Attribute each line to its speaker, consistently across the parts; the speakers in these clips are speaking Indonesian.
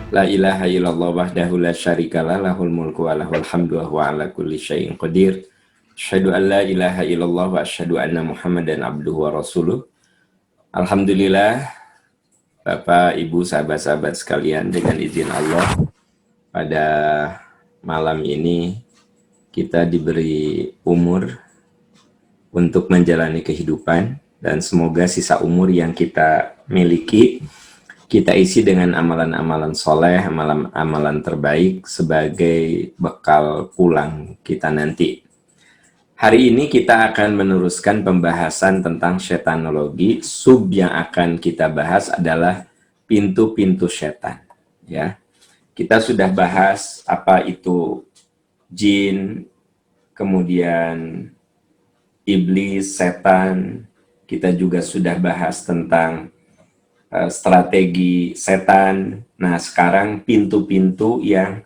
Speaker 1: La ilaha illallah wahdahu la syarikalah lahul mulku wa lahul hamdu wa huwa ala kulli syai'in qadir. Asyhadu an la ilaha illallah wa asyhadu anna Muhammadan abduhu wa rasuluh. Alhamdulillah, Bapak, Ibu, sahabat-sahabat sekalian, dengan izin Allah, pada malam ini kita diberi umur untuk menjalani kehidupan, dan semoga sisa umur yang kita miliki kita isi dengan amalan-amalan soleh, amalan-amalan terbaik sebagai bekal pulang kita nanti. Hari ini kita akan meneruskan pembahasan tentang setanologi. Sub yang akan kita bahas adalah pintu-pintu setan. Ya, kita sudah bahas apa itu jin, kemudian iblis, setan. Kita juga sudah bahas tentang strategi setan. Nah, sekarang pintu-pintu yang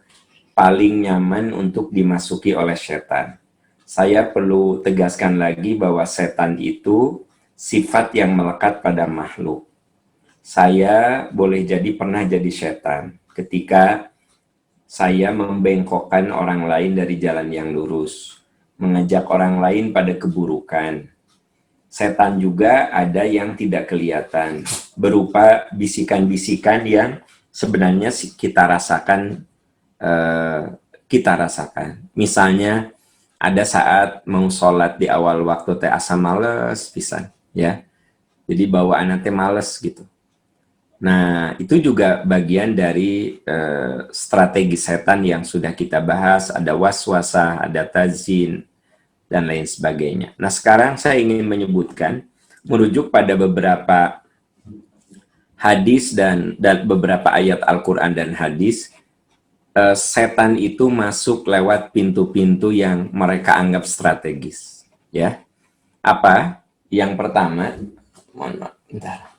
Speaker 1: paling nyaman untuk dimasuki oleh setan. Saya perlu tegaskan lagi bahwa setan itu sifat yang melekat pada makhluk. Saya boleh jadi pernah jadi setan ketika saya membengkokkan orang lain dari jalan yang lurus, mengajak orang lain pada keburukan. Setan juga ada yang tidak kelihatan, berupa bisikan-bisikan yang sebenarnya kita rasakan. Misalnya ada saat mau sholat di awal waktu teh asa males pisan, ya. Jadi bawaan teh males gitu. Nah, itu juga bagian dari strategi setan yang sudah kita bahas. Ada waswasah, ada tazin, dan lain sebagainya. Nah, sekarang saya ingin menyebutkan, merujuk pada beberapa hadis dan beberapa ayat Al-Quran dan hadis, setan itu masuk lewat pintu-pintu yang mereka anggap strategis. Ya, apa? Yang pertama, mohon maaf, bentar.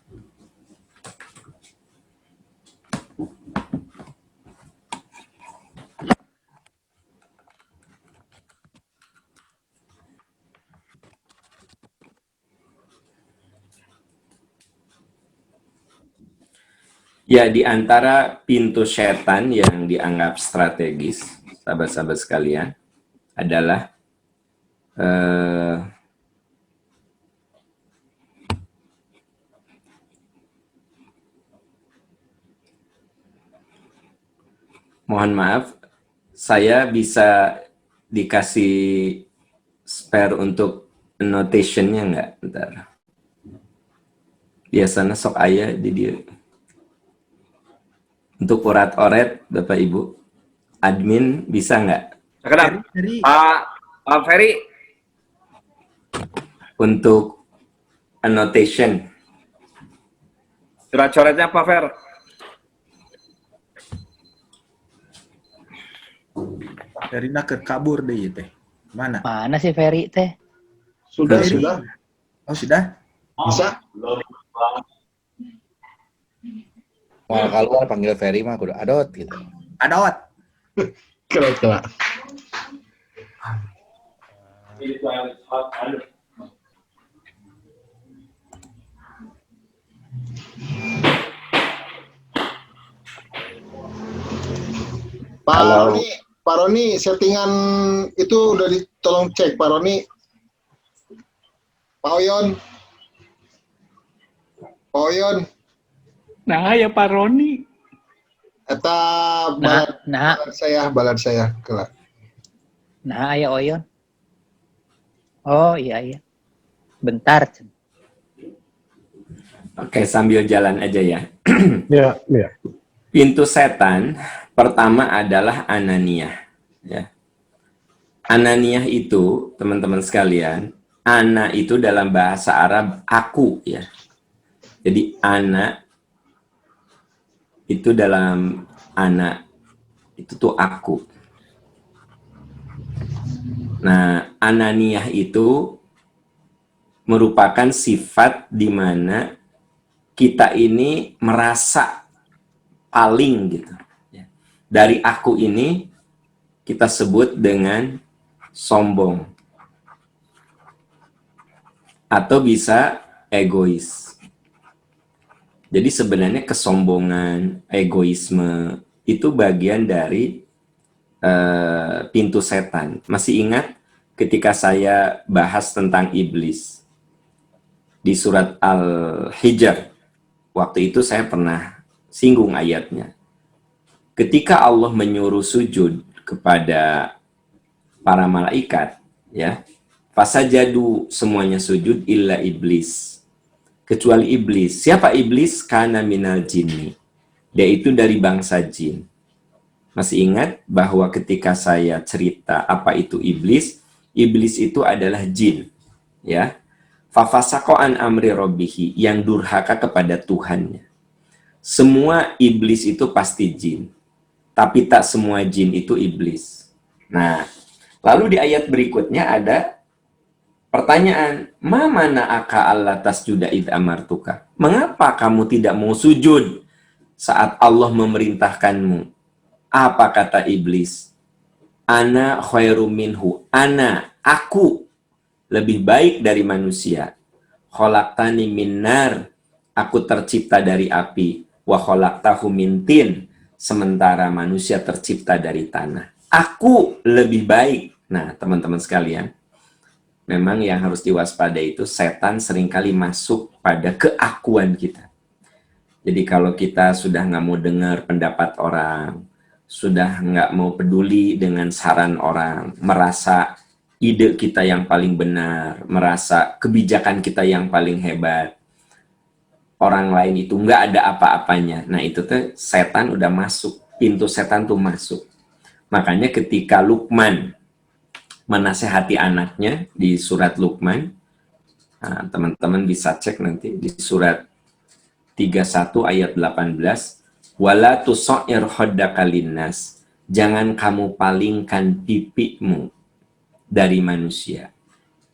Speaker 1: Ya, di antara pintu setan yang dianggap strategis, sahabat-sahabat sekalian, adalah mohon maaf, saya bisa dikasih spare untuk annotation-nya nggak? Bentar. Biasanya sok ayah di dia. Untuk orat-oret, Bapak Ibu, admin bisa nggak?
Speaker 2: Sekedap, Pak Ferry.
Speaker 1: Untuk annotation.
Speaker 2: Surat coretnya Pak Fer.
Speaker 3: Ferry nak kabur deh teh. Mana?
Speaker 4: Mana sih Ferry teh?
Speaker 5: Sudah,
Speaker 3: Ferry.
Speaker 5: sudah.
Speaker 3: Oh, sudah?
Speaker 5: Bisa?
Speaker 6: Mau keluar panggil Ferry mah kudu adot gitu.
Speaker 3: Adot.
Speaker 5: Kira-kira. Pak Roni, settingan itu udah ditolong cek Pak Roni. Pak Oyon. Pak Oyon.
Speaker 7: Nah, ya Pak Roni.
Speaker 3: Eta balad saya kelak.
Speaker 4: Nah, ya Oyon. Oh, iya. Bentar.
Speaker 1: Oke, sambil jalan aja ya.
Speaker 5: Ya.
Speaker 1: Pintu setan pertama adalah ananiyah. Ya. Ananiyah itu, teman-teman sekalian, ana itu dalam bahasa Arab aku, ya. Jadi ana itu dalam ana itu tuh aku. Nah, ananiyah itu merupakan sifat di mana kita ini merasa paling gitu. Dari aku ini kita sebut dengan sombong. Atau bisa egois. Jadi sebenarnya kesombongan, egoisme, itu bagian dari pintu setan. Masih ingat ketika saya bahas tentang iblis di surat Al-Hijr, waktu itu saya pernah singgung ayatnya. Ketika Allah menyuruh sujud kepada para malaikat, ya, fasajadu, semuanya sujud illa iblis, kecuali iblis. Siapa iblis? Kana minal jinni, dia itu dari bangsa jin. Masih ingat bahwa ketika saya cerita apa itu iblis, iblis itu adalah jin, ya. Fafasaqo an amri rabbihi, yang durhaka kepada Tuhannya. Semua iblis itu pasti jin, tapi tak semua jin itu iblis. Nah, lalu di ayat berikutnya ada pertanyaan, ma mana'aka alla tasjuda id amartuka? Mengapa kamu tidak mau sujud saat Allah memerintahkanmu? Apa kata iblis? Ana khairum minhu, aku lebih baik dari manusia. Khalaqtani min nar, aku tercipta dari api. Wa khalaqtahu min tin, sementara manusia tercipta dari tanah. Aku lebih baik. Nah, teman-teman sekalian, memang yang harus diwaspadai itu setan seringkali masuk pada keakuan kita. Jadi kalau kita sudah nggak mau dengar pendapat orang, sudah nggak mau peduli dengan saran orang, merasa ide kita yang paling benar, merasa kebijakan kita yang paling hebat, orang lain itu nggak ada apa-apanya. Nah, itu tuh setan udah masuk, pintu setan tuh masuk. Makanya ketika Luqman menasehati anaknya di surat Luqman, teman-teman bisa cek nanti di surat 31 ayat 18, wala tusair khaddaka linnas, jangan kamu palingkan pipimu dari manusia.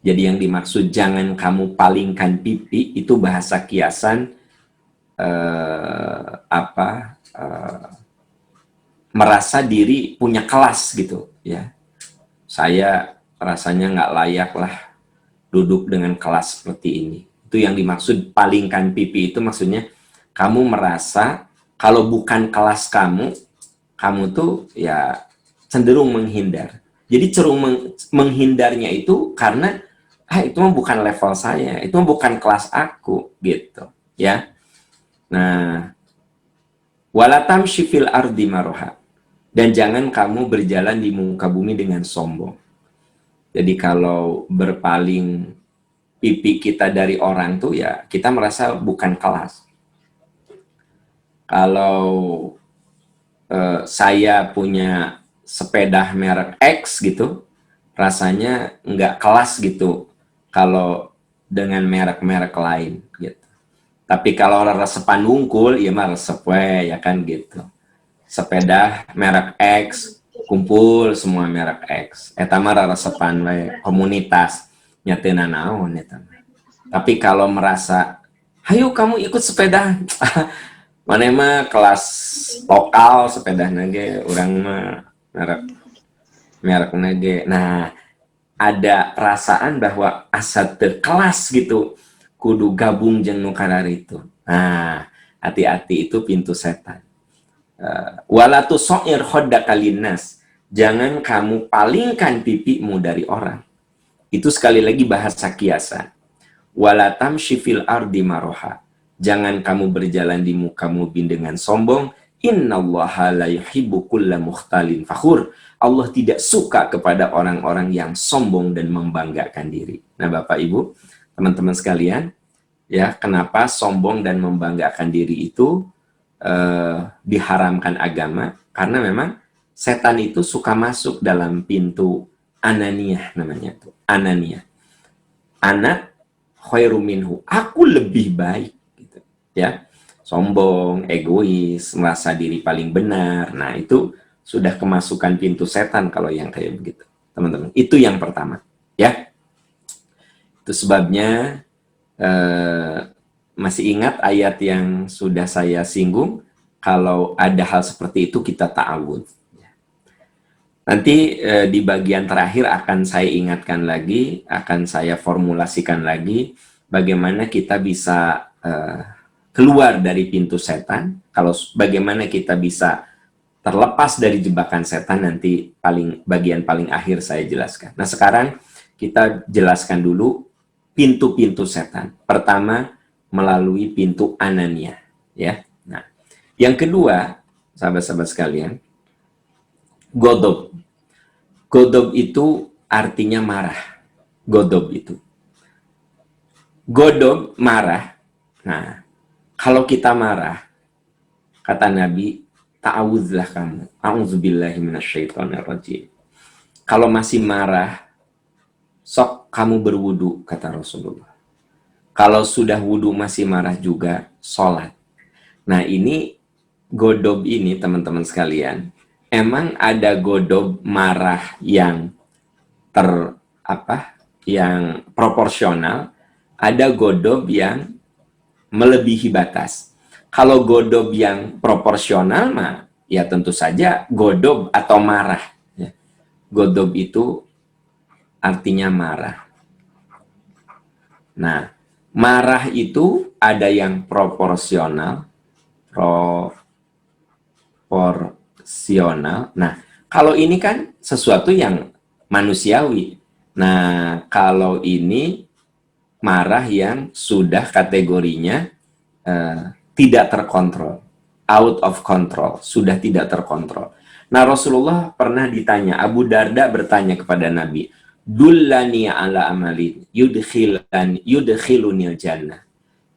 Speaker 1: Jadi yang dimaksud jangan kamu palingkan pipi itu bahasa kiasan merasa diri punya kelas gitu, ya. Saya rasanya nggak layak lah duduk dengan kelas seperti ini. Itu yang dimaksud palingkan pipi, itu maksudnya kamu merasa kalau bukan kelas kamu tuh ya cenderung menghindar. Jadi menghindarnya itu karena itu mah bukan level saya, itu mah bukan kelas aku gitu, ya. Nah, walatam syifil ardi maroha, dan jangan kamu berjalan di muka bumi dengan sombong. Jadi kalau berpaling pipi kita dari orang tuh ya kita merasa bukan kelas. Kalau saya punya sepeda merek X gitu, rasanya nggak kelas gitu kalau dengan merek-merek lain gitu. Tapi kalau resepan wungkul, ya mah resep we, ya kan gitu. Sepeda merek X, kumpul semua merek X. Eta mah resepan we, komunitas nyateuna naon eta. Tapi kalau merasa, "Hayo kamu ikut sepeda." Mana mah kelas lokal sepeda nage, orang mah merek nage. Nah, ada perasaan bahwa asa terkelas gitu, kudu gabung jeung nu kararitu. Nah, hati-hati, itu pintu setan. Wala tusair khaddaka linnas, jangan kamu palingkan pipimu dari orang. Itu sekali lagi bahasa kiasan. Wala tamshi fil ardi maroha, jangan kamu berjalan di muka bumi dengan sombong. Innallaha la yuhibbu kulla mukhtalin fakhur. Allah tidak suka kepada orang-orang yang sombong dan membanggakan diri. Nah, Bapak Ibu, teman-teman sekalian, ya, kenapa sombong dan membanggakan diri itu diharamkan agama? Karena memang setan itu suka masuk dalam pintu ananiyah, namanya tuh. Ananiyah. Ana khairum minhu, aku lebih baik gitu, ya. Sombong, egois, merasa diri paling benar. Nah, itu sudah kemasukan pintu setan kalau yang kayak begitu, teman-teman. Itu yang pertama, ya. Itu sebabnya masih ingat ayat yang sudah saya singgung, kalau ada hal seperti itu kita ta'awudz. Nanti di bagian terakhir akan saya ingatkan lagi, akan saya formulasikan lagi bagaimana kita bisa keluar dari pintu setan, kalau bagaimana kita bisa terlepas dari jebakan setan nanti bagian paling akhir saya jelaskan. Nah, sekarang kita jelaskan dulu pintu-pintu setan. Pertama, melalui pintu anania, ya. Nah, yang kedua, sahabat-sahabat sekalian, godob. Godob itu artinya marah. Godob itu. Godob, marah. Nah, kalau kita marah, kata Nabi, ta'awudzlah kamu. A'udzubillahi minasyaitonirrajim. Kalau masih marah, sok kamu berwudu, kata Rasulullah. Kalau sudah wudu masih marah juga, sholat. Nah, ini godob ini, teman-teman sekalian, emang ada godob marah yang yang proporsional, ada godob yang melebihi batas. Kalau godob yang proporsional mah, ya tentu saja godob atau marah. Ya. Godob itu artinya marah. Nah, marah itu ada yang proporsional. Nah, kalau ini kan sesuatu yang manusiawi. Nah, kalau ini marah yang sudah kategorinya tidak terkontrol, out of control, sudah tidak terkontrol. Nah, Rasulullah pernah ditanya, Abu Darda bertanya kepada Nabi, dullani ala amalin yudkhilunil jannah.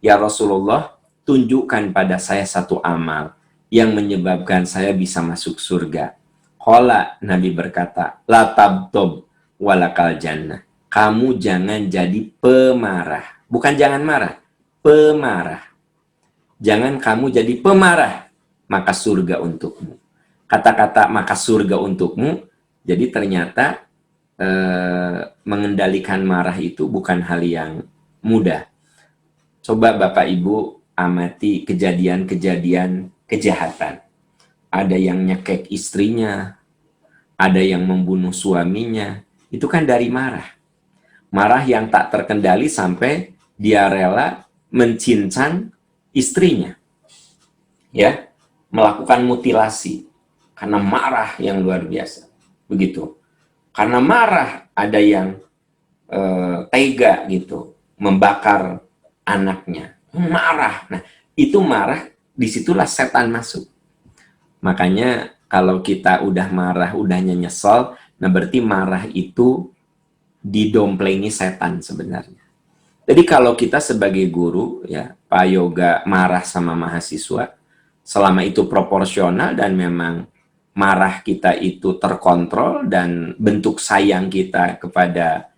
Speaker 1: Ya Rasulullah, tunjukkan pada saya satu amal yang menyebabkan saya bisa masuk surga. Qala, Nabi berkata, la tabtob walakal jannah. Kamu jangan jadi pemarah. Bukan jangan marah, pemarah. Jangan kamu jadi pemarah, maka surga untukmu. Kata-kata maka surga untukmu, jadi ternyata mengendalikan marah itu bukan hal yang mudah. Coba Bapak Ibu amati kejadian-kejadian kejahatan. Ada yang nyekek istrinya, ada yang membunuh suaminya. Itu kan dari marah. Marah yang tak terkendali sampai dia rela mencincang istrinya. Ya, melakukan mutilasi karena marah yang luar biasa. Begitu. Karena marah ada yang tega gitu, membakar anaknya. Marah. Nah, itu marah, disitulah setan masuk. Makanya kalau kita udah marah, udahnya nyesel, nah berarti marah itu didomplengi setan sebenarnya. Jadi kalau kita sebagai guru, ya Pak Yoga marah sama mahasiswa, selama itu proporsional dan memang marah kita itu terkontrol dan bentuk sayang kita kepada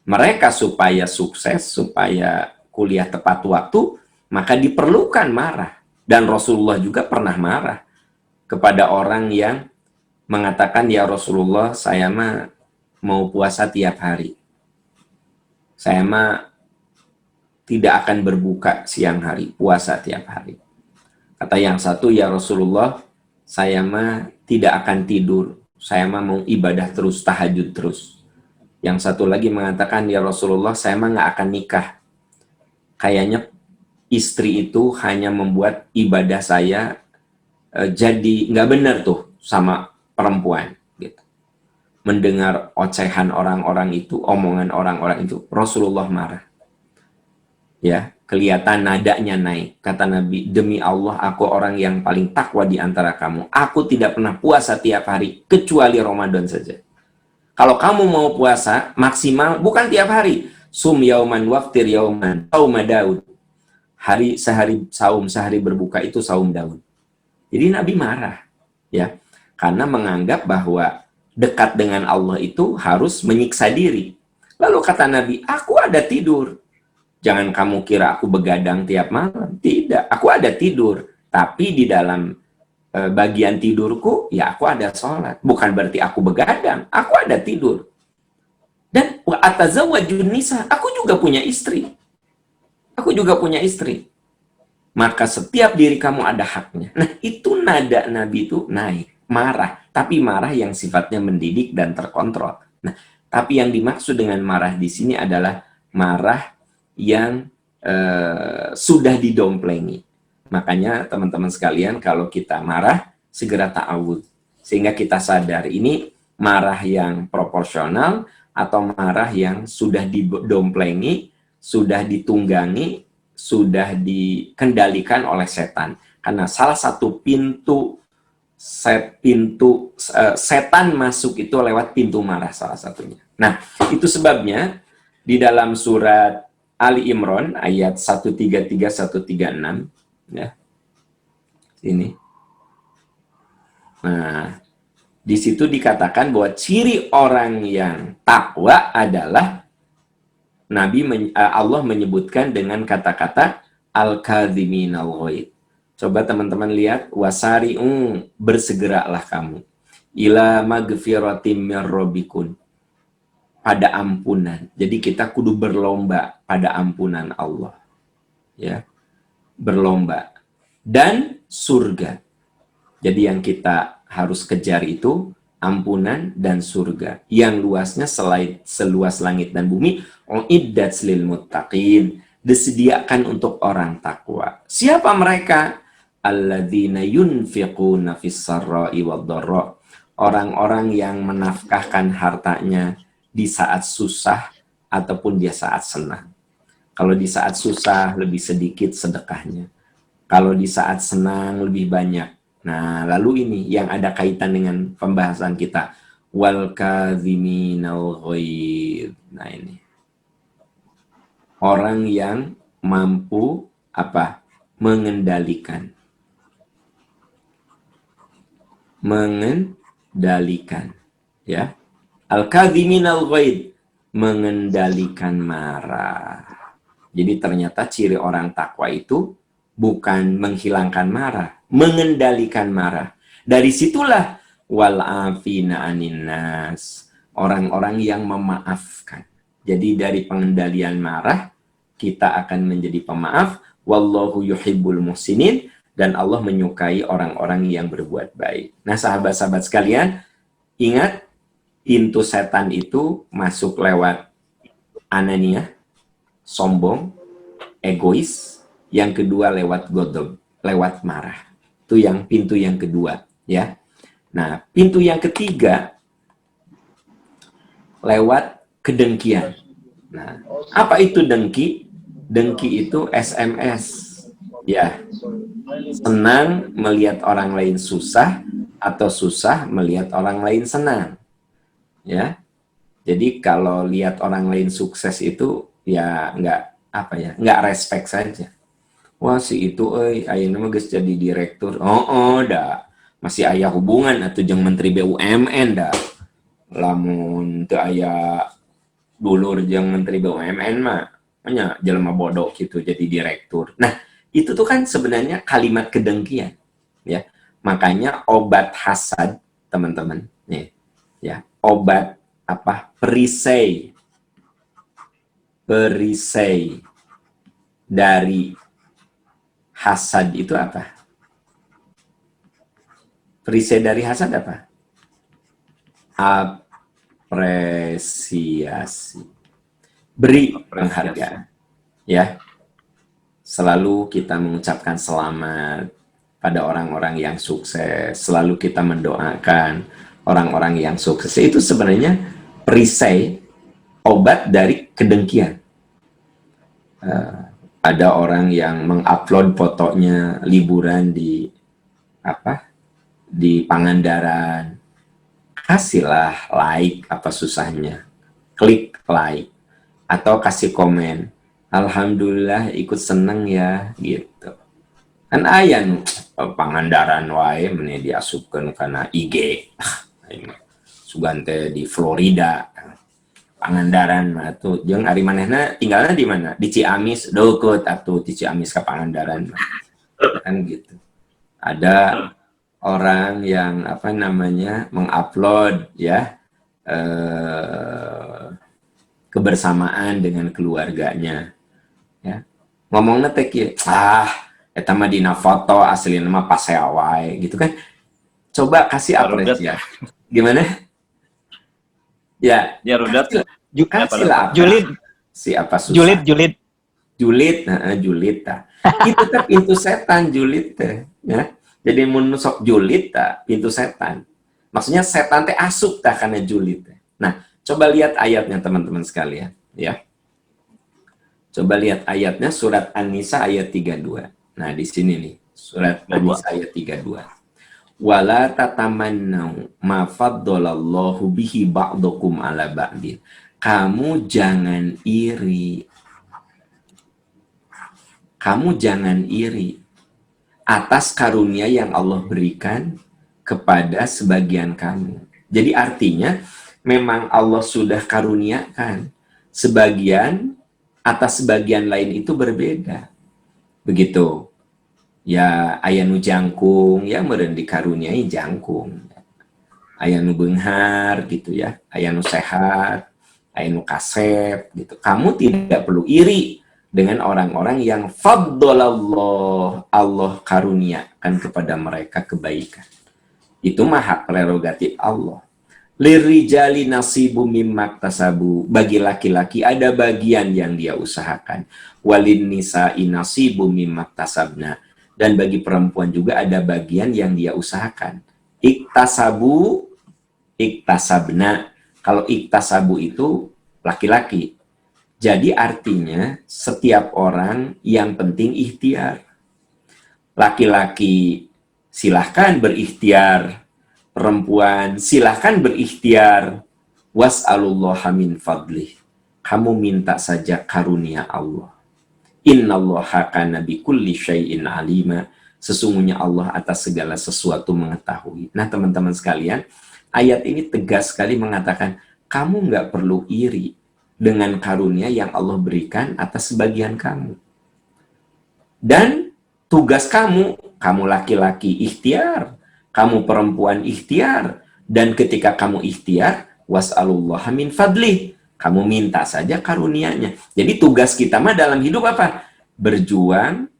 Speaker 1: mereka supaya sukses, supaya kuliah tepat waktu, maka diperlukan marah. Dan Rasulullah juga pernah marah kepada orang yang mengatakan, ya Rasulullah, saya mah mau puasa tiap hari. Saya mah tidak akan berbuka siang hari, puasa tiap hari. Kata yang satu, ya Rasulullah, saya mah tidak akan tidur. Saya mah mau ibadah terus, tahajud terus. Yang satu lagi mengatakan, ya Rasulullah, saya mah nggak akan nikah. Kayaknya istri itu hanya membuat ibadah saya jadi nggak benar tuh sama perempuan. Gitu. Mendengar ocehan orang-orang itu, omongan orang-orang itu, Rasulullah marah. Ya, kelihatan nadanya naik. Kata Nabi, demi Allah, aku orang yang paling takwa di antara kamu. Aku tidak pernah puasa tiap hari, kecuali Ramadan saja. Kalau kamu mau puasa, maksimal, bukan tiap hari. Sum yauman waftir yauman, sauma Daud. Hari sehari saum, sehari berbuka itu saum Daud. Jadi Nabi marah. Ya, karena menganggap bahwa dekat dengan Allah itu harus menyiksa diri. Lalu kata Nabi, aku ada tidur. Jangan kamu kira aku begadang tiap malam. Tidak, aku ada tidur. Tapi di dalam bagian tidurku, ya aku ada sholat. Bukan berarti aku begadang, aku ada tidur. Dan wa atazawwajun nisa, aku juga punya istri. Aku juga punya istri. Maka setiap diri kamu ada haknya. Nah, itu nada Nabi itu naik. Marah, tapi marah yang sifatnya mendidik dan terkontrol. Nah, tapi yang dimaksud dengan marah di sini adalah marah yang sudah didomplengi. Makanya teman-teman sekalian, kalau kita marah, segera ta'awud. Sehingga kita sadar ini marah yang proporsional atau marah yang sudah didomplengi, sudah ditunggangi, sudah dikendalikan oleh setan. Karena salah satu pintu setan masuk itu lewat pintu marah salah satunya. Nah, itu sebabnya di dalam surat Ali Imran ayat 133-136 ya. Ini. Nah, di situ dikatakan bahwa ciri orang yang takwa adalah Allah menyebutkan dengan kata-kata al-kadhiminal ghaid. Coba teman-teman lihat, wasari'u, bersegeralah kamu ila magfiratim mir rabbikum, pada ampunan. Jadi kita kudu berlomba pada ampunan Allah. Ya. Berlomba. Dan surga. Jadi yang kita harus kejar itu ampunan dan surga. Yang luasnya seluas langit dan bumi. Uiddat lil muttaqin. Disediakan untuk orang takwa. Siapa mereka? Alladzina yunfiquna fis sarra'i wad dharra. Orang-orang yang menafkahkan hartanya di saat susah ataupun di saat senang. Kalau di saat susah lebih sedikit sedekahnya. Kalau di saat senang lebih banyak. Nah, lalu ini yang ada kaitan dengan pembahasan kita. Wal kadhiminal ghaidh. Nah, ini. Orang yang mampu apa? Mengendalikan. Mengendalikan, ya. Al-kadhiminal ghaidh, mengendalikan marah. Jadi ternyata ciri orang takwa itu bukan menghilangkan marah, mengendalikan marah. Dari situlah wal afina anin nas, orang-orang yang memaafkan. Jadi dari pengendalian marah kita akan menjadi pemaaf. Wallahu yuhibbul muhsinin, dan Allah menyukai orang-orang yang berbuat baik. Nah, sahabat-sahabat sekalian, ingat pintu setan itu masuk lewat ananiah, sombong, egois. Yang kedua lewat godob, lewat marah. Itu yang pintu yang kedua, ya. Nah, pintu yang ketiga lewat kedengkian. Nah, apa itu dengki? Dengki itu SMS. Ya, senang melihat orang lain susah atau susah melihat orang lain senang. Ya, jadi kalau lihat orang lain sukses itu ya nggak respect saja. Wah si itu, ayeuna mah geus jadi direktur. Dah masih aya hubungan atau jeung menteri BUMN dah. Lamun teu aya dulur jeung menteri BUMN mah nya jelema bodoh gitu jadi direktur. Nah, itu tuh kan sebenarnya kalimat kedengkian, ya. Makanya obat hasad, teman-teman, ya, obat apa? Perisai dari hasad itu apa? Perisai dari hasad apa? Apresiasi, beri penghargaan, ya. Selalu kita mengucapkan selamat pada orang-orang yang sukses. Selalu kita mendoakan orang-orang yang sukses. Itu sebenarnya perisai, obat dari kedengkian. Ada orang yang mengupload fotonya liburan di Pangandaran. Kasihlah like, apa susahnya. Klik like. Atau kasih komen. Alhamdulillah ikut seneng ya gitu. Kan aya Pangandaran wae meni diasupkeun kana IG. Sugante di Florida. Pangandaran mah tuh jeung ari manehna tinggalna di mana? Di Ciamis, deukeut atuh di Ciamis ka Pangandaran. Kan gitu. Ada orang yang mengupload ya kebersamaan dengan keluarganya. Ya. Ngomongnya teh kieu, eta mah dina foto aslina mah pasea wae gitu kan. Coba kasih apresiasi. Gimana? Ya,
Speaker 2: Rudat.
Speaker 1: Kasihlah
Speaker 4: Julid.
Speaker 1: Siapa susah? Julid, julid ta. Itu teh pintu setan julid teh, ya. Jadi mun sok julid ta pintu setan. Maksudnya setan teh asup tah karena julid. Nah, coba lihat ayatnya teman-teman sekalian, ya. Coba lihat ayatnya surat An-Nisa ayat 32. Nah, di sini nih, surat An-Nisa ayat 32. Wala tatamannau ma faddalallahu bihi ba'dakum ala ba'din. Kamu jangan iri. Kamu jangan iri atas karunia yang Allah berikan kepada sebagian kamu. Jadi artinya memang Allah sudah karuniakan sebagian atas sebagian lain itu berbeda. Begitu. Ya aya nu jangkung, ya meureun dikaruniai jangkung. Aya nu beunghar gitu ya, aya nu sehat, aya nu kasep gitu. Kamu tidak perlu iri dengan orang-orang yang faddalallah, Allah karuniakan kepada mereka kebaikan. Itu mah hak prerogatif Allah. Lirijali nasibu mimma tasabu, bagi laki-laki ada bagian yang dia usahakan. Walin nisa'i nasibu mimma tasabna, dan bagi perempuan juga ada bagian yang dia usahakan. Iktasabu, iktasabna. Kalau iktasabu itu laki-laki. Jadi artinya setiap orang yang penting ikhtiar. Laki-laki silahkan berikhtiar, perempuan silahkan berikhtiar. Was'alullaha min fadlih. Kamu minta saja karunia Allah. Innallaha kana bikulli syai'in alima. Sesungguhnya Allah atas segala sesuatu mengetahui. Nah teman-teman sekalian, ayat ini tegas sekali mengatakan, kamu nggak perlu iri dengan karunia yang Allah berikan atas sebagian kamu. Dan tugas kamu laki-laki ikhtiar, kamu perempuan ikhtiar, dan ketika kamu ikhtiar, was'alullaha min fadlih, kamu minta saja karunianya. Jadi tugas kita mah dalam hidup apa? Berjuang,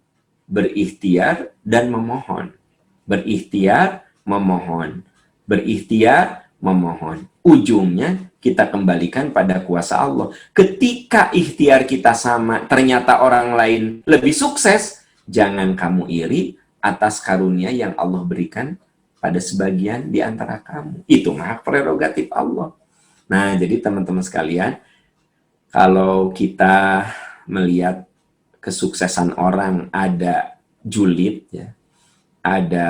Speaker 1: berikhtiar, dan memohon. Berikhtiar, memohon. Berikhtiar, memohon. Ujungnya kita kembalikan pada kuasa Allah. Ketika ikhtiar kita sama, ternyata orang lain lebih sukses, jangan kamu iri atas karunia yang Allah berikan pada sebagian di antara kamu. Itu hak prerogatif Allah. Nah, jadi teman-teman sekalian, kalau kita melihat kesuksesan orang ada julid, ya, ada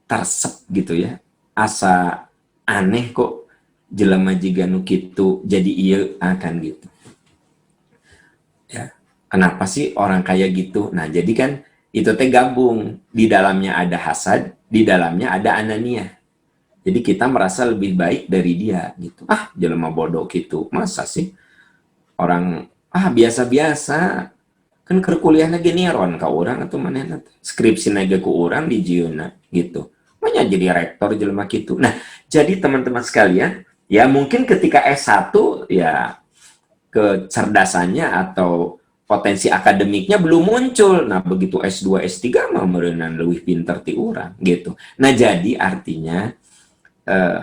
Speaker 1: tarsep gitu ya, asa aneh kok jelema jiga nu kitu jadi iya akan gitu. Ya, kenapa sih orang kayak gitu? Nah, jadi kan itu teh gabung, di dalamnya ada hasad, di dalamnya ada ananiah. Jadi kita merasa lebih baik dari dia gitu. Ah, jelema bodoh gitu. Masa sih orang biasa-biasa kan keur kuliah lagi neron ka urang atau manehna skripsi naga ku urang di jieuna gitu. Manya jadi rektor jelema gitu. Nah, jadi teman-teman sekalian, ya mungkin ketika S1 ya kecerdasannya atau potensi akademiknya belum muncul. Nah, begitu S2, S3 mah meureunnan leuwih pinter ti urang gitu. Nah, jadi artinya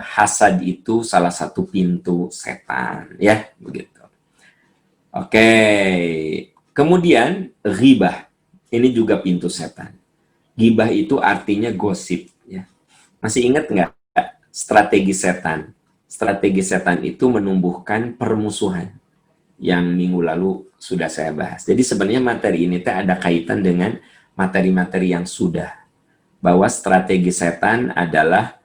Speaker 1: hasad itu salah satu pintu setan, ya begitu. Oke, kemudian ghibah, ini juga pintu setan. Ghibah itu artinya gosip, ya. Masih ingat nggak strategi setan? Strategi setan itu menumbuhkan permusuhan yang minggu lalu sudah saya bahas. Jadi sebenarnya materi ini ada kaitan dengan materi-materi yang sudah, bahwa strategi setan adalah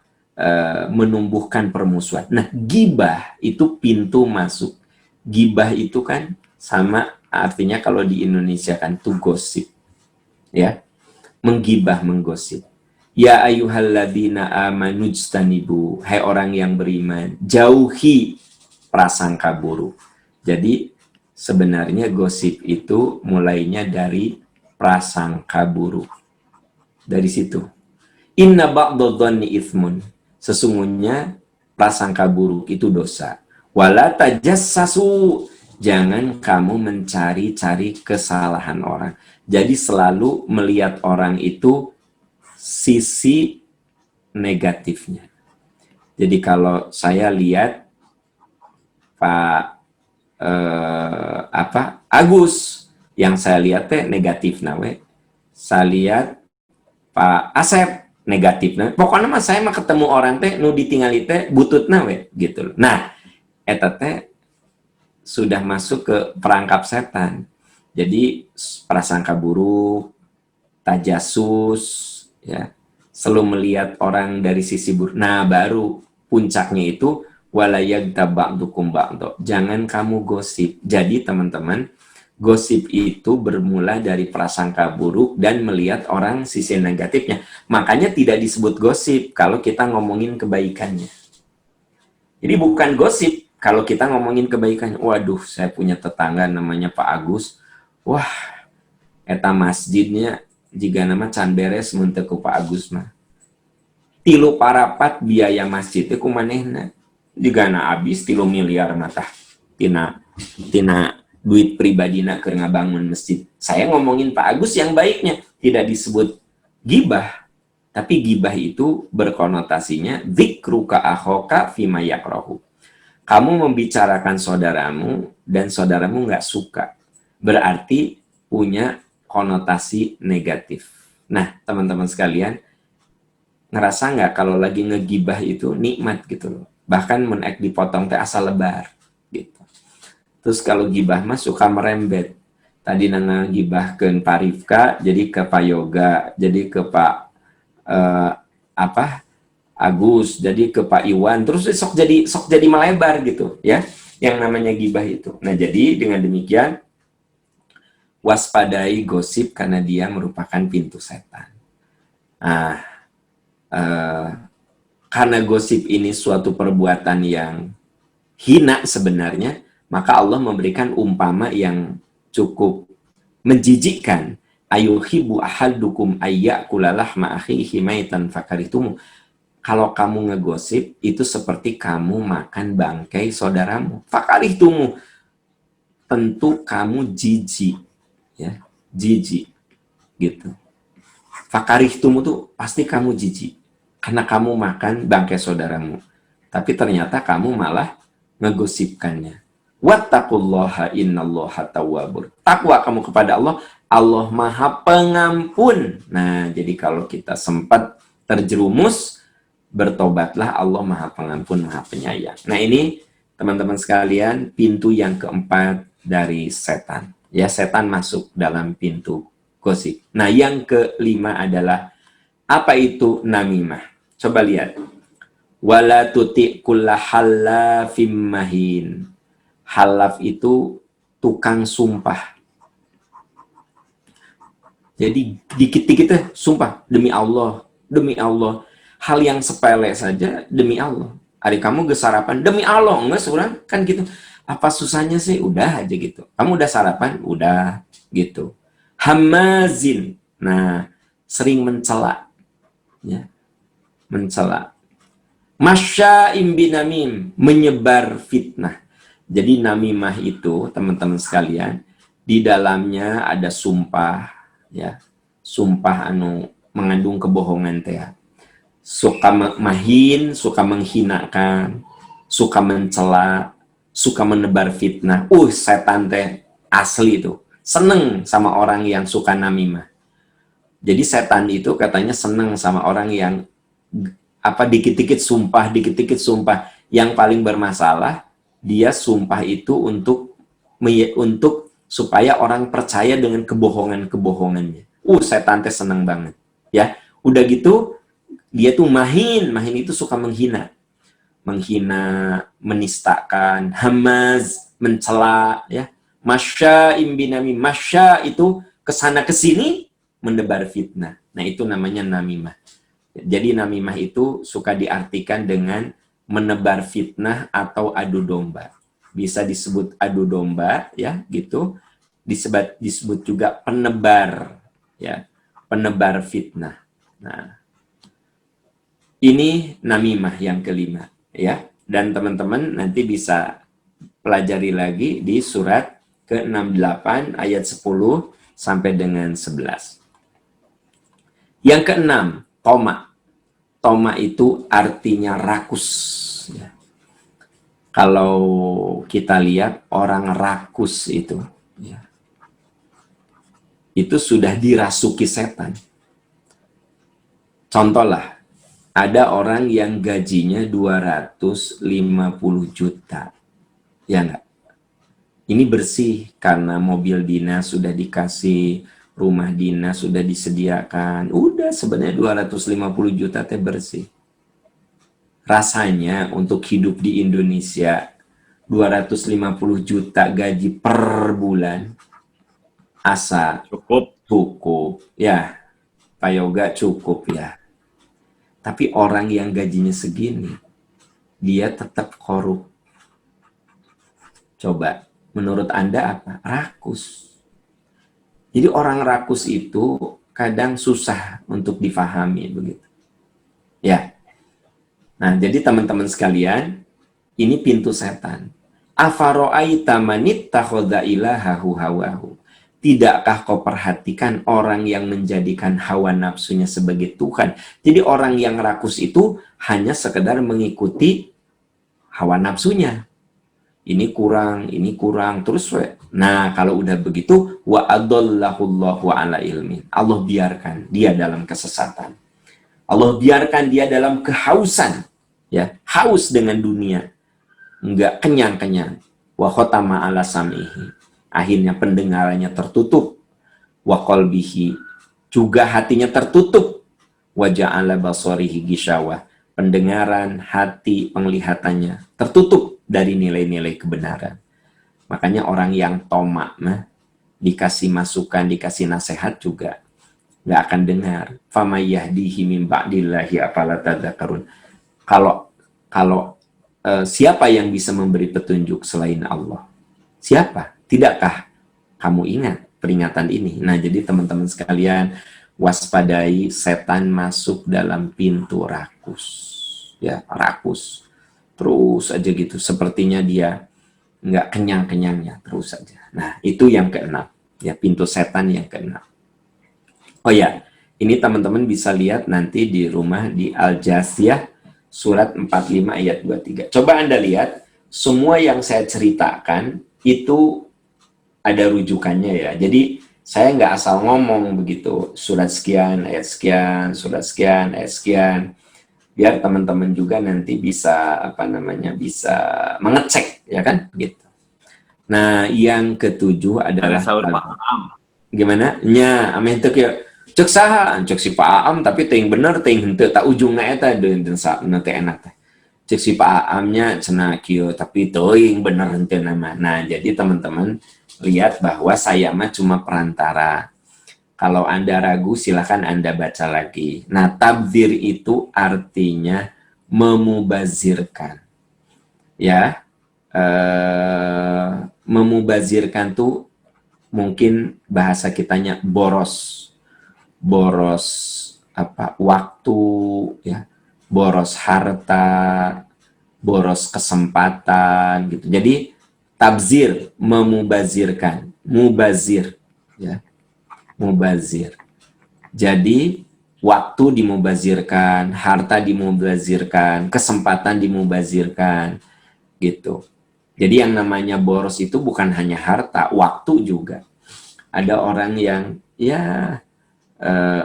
Speaker 1: menumbuhkan permusuhan. Nah, gibah itu pintu masuk. Gibah itu kan sama artinya kalau di Indonesia kan to gosip. Ya. Menggibah, menggosip. Ya ayyuhalladzina amanu jtanibu, hai orang yang beriman, jauhi prasangka buruk. Jadi sebenarnya gosip itu mulainya dari prasangka buruk. Dari situ. Inna ba'dadh-dhanni itsmun. Sesungguhnya prasangka buruk itu dosa. Wala tajassasu, jangan kamu mencari-cari kesalahan orang. Jadi selalu melihat orang itu sisi negatifnya. Jadi kalau saya lihat Pak Agus, yang saya lihat negatif nawe. Saya lihat Pak Asep negatif. Nah, pokoknya mah saya mah ketemu orang teh nu ditinggali teh bututna we gitu. Nah, eta teh sudah masuk ke perangkap setan. Jadi prasangka buruk, tajasus, ya, selalu melihat orang dari sisi buruk. Nah, baru puncaknya itu walayagtab ba'dukum ba'd. Jangan kamu gosip. Jadi teman-teman, gosip itu bermula dari prasangka buruk dan melihat orang sisi negatifnya. Makanya tidak disebut gosip kalau kita ngomongin kebaikannya. Jadi bukan gosip kalau kita ngomongin kebaikannya. Waduh, saya punya tetangga namanya Pak Agus. Wah, eta masjidnya jika nama can beres mun teu ku Pak Agus mah. 3 parapat biaya masjid teh kumanehna. Digana abis 3 miliar mata tina duit pribadina keur ngabangun masjid. Saya ngomongin Pak Agus yang baiknya, tidak disebut gibah. Tapi gibah itu berkonotasinya dzikruka akhoka fima yakrahu. Kamu membicarakan saudaramu dan saudaramu nggak suka. Berarti punya konotasi negatif. Nah, teman-teman sekalian, ngerasa nggak kalau lagi ngegibah itu nikmat gitu loh. Bahkan menek dipotong teh asal lebar gitu. Terus kalau gibah mah suka merembet. Tadi nana gibah ke Pak Rifka, jadi ke Pak Yoga, jadi ke Pak Agus, jadi ke Pak Iwan, terus sok jadi melebar gitu ya. Yang namanya gibah itu. Nah, jadi dengan demikian waspadai gosip karena dia merupakan pintu setan. Nah, karena gosip ini suatu perbuatan yang hina sebenarnya, maka Allah memberikan umpama yang cukup menjijikkan. Ayuhibbu ahadukum ayyakula lahma akhihi maitan fakaritumu. Kalau kamu ngegosip, itu seperti kamu makan bangkai saudaramu. Fakaritumu. Tentu kamu jijik. Ya, jijik. Gitu. Fakaritumu tuh pasti kamu jijik. Karena kamu makan bangkai saudaramu. Tapi ternyata kamu malah ngegosipkannya. Wattaqullaha innallaha tawwabur. Takwa kamu kepada Allah, Allah Maha Pengampun. Nah, jadi kalau kita sempat terjerumus, bertobatlah, Allah Maha Pengampun, Maha Penyayang. Nah, ini teman-teman sekalian, pintu yang keempat dari setan. Ya, setan masuk dalam pintu gosip. Nah, yang kelima adalah apa itu namimah? Coba lihat. Wala tuti kulla halafim mahin. Halaf itu tukang sumpah. Jadi dikit-dikit sumpah demi Allah, demi Allah. Hal yang sepele saja demi Allah. Hari kamu sarapan demi Allah, enggak surang kan gitu. Apa susahnya sih? Udah aja gitu. Kamu udah sarapan? Udah gitu. Hamazin. Nah, sering mencela. Ya. Mencela. Masya'im binamim, menyebar fitnah. Jadi namimah itu, teman-teman sekalian, di dalamnya ada sumpah, ya. Sumpah anu mengandung kebohongan teh. Suka mahin, suka menghinakan, suka mencela, suka menebar fitnah. Setan teh asli itu. Seneng sama orang yang suka namimah. Jadi setan itu katanya seneng sama orang yang dikit-dikit sumpah. Yang paling bermasalah, dia sumpah itu untuk supaya orang percaya dengan kebohongannya. Setan teh seneng banget. Ya, udah gitu dia tuh mahin itu suka menghina, menistakan, hamaz, mencela, ya. Masya'im binamim, masya itu kesana kesini menebar fitnah. Nah, itu namanya namimah. Jadi namimah itu suka diartikan dengan menebar fitnah atau adu domba. Bisa disebut adu domba, ya, gitu. Disebut juga penebar, ya, penebar fitnah. Nah, ini namimah yang kelima, ya. Dan teman-teman nanti bisa pelajari lagi di surat ke-68 ayat 10 sampai dengan 11. Yang keenam, toma. Toma itu artinya rakus. Ya. Kalau kita lihat orang rakus itu, ya, itu sudah dirasuki setan. Contoh lah, ada orang yang gajinya 250 juta. Ya enggak? Ini bersih karena mobil dinas sudah dikasih, rumah dinas sudah disediakan. Udah sebenarnya 250 juta teh bersih. Rasanya untuk hidup di Indonesia 250 juta gaji per bulan asa cukup ya, Pak Yoga cukup ya. Tapi orang yang gajinya segini dia tetap korup. Coba menurut Anda apa? Rakus. Jadi orang rakus itu kadang susah untuk difahami begitu. Ya. Nah, jadi teman-teman sekalian, ini pintu setan. Afaro'aita manittakhadha ilahahu hawahu. Tidakkah kau perhatikan orang yang menjadikan hawa nafsunya sebagai Tuhan? Jadi orang yang rakus itu hanya sekedar mengikuti hawa nafsunya. Ini kurang, terus nah kalau udah begitu wa adallahullahu ala ilmin. Allah biarkan dia dalam kesesatan. Allah biarkan dia dalam kehausan, ya, haus dengan dunia. Enggak kenyang-kenyang. Wa khatama ala sam'ihi. Akhirnya pendengarannya tertutup. Wa qalbihi, juga hatinya tertutup. Wa ja'ala basarihi gisyawa. Pendengaran, hati, penglihatannya tertutup dari nilai-nilai kebenaran. Makanya orang yang tomak dikasih masukan, dikasih nasihat juga nggak akan dengar. Fama yahdihi min ba'dillahi afala tadzakarun. Kalau siapa yang bisa memberi petunjuk selain Allah? Siapa? Tidakkah kamu ingat peringatan ini? Nah, jadi teman-teman sekalian, waspadai setan masuk dalam pintu rakus. Ya, rakus. Terus aja gitu. Sepertinya dia nggak kenyang-kenyangnya. Terus aja. Nah, itu yang keenam. Ya, pintu setan yang keenam. Oh ya, ini teman-teman bisa lihat nanti di rumah di Al-Jasiyah surat 45 ayat 23. Coba Anda lihat, semua yang saya ceritakan itu ada rujukannya ya. Jadi saya nggak asal ngomong begitu, surat sekian, ayat sekian, surat sekian, ayat sekian. Biar teman-teman juga nanti bisa bisa mengecek, ya kan? Gitu. Nah, yang ketujuh adalah gimana? Nya, amin tuh ya. Cek saha, cek si Pak Aam tapi ting bener ting henteu tak ujungna eta deun sakna teh enak teh. Cek si Pak Aamnya cenah kieu tapi teuing bener henteu nama. Nah, jadi teman-teman lihat bahwa saya mah cuma perantara. Kalau Anda ragu silakan Anda baca lagi. Nah, tabdzir itu artinya memubazirkan. Ya. Memubazirkan tuh mungkin bahasa kitanya boros waktu, ya, boros harta, boros kesempatan gitu. Jadi tabzir, memubazirkan, mubazir, ya, mubazir. Jadi waktu dimubazirkan, harta dimubazirkan, kesempatan dimubazirkan, gitu. Jadi yang namanya boros itu bukan hanya harta, waktu juga. Ada orang yang ya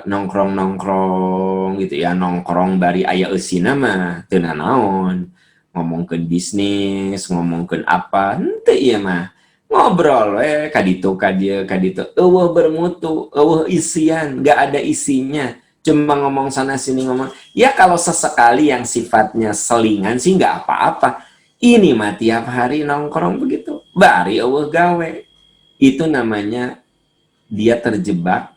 Speaker 1: nongkrong gitu ya, nongkrong bari aya eusina mah teu naon, ngomongkeun bisnis, ngomongkeun apa, henteu ieu mah. Ngobrol kaditu ka dieu eueuh bermutu, eueuh isian, enggak ada isinya. Cuma ngomong sana sini ngomong. Ya kalau sesekali yang sifatnya selingan sih enggak apa-apa. Ini mah tiap hari nongkrong begitu, bari eueuh gawe. Itu namanya dia terjebak.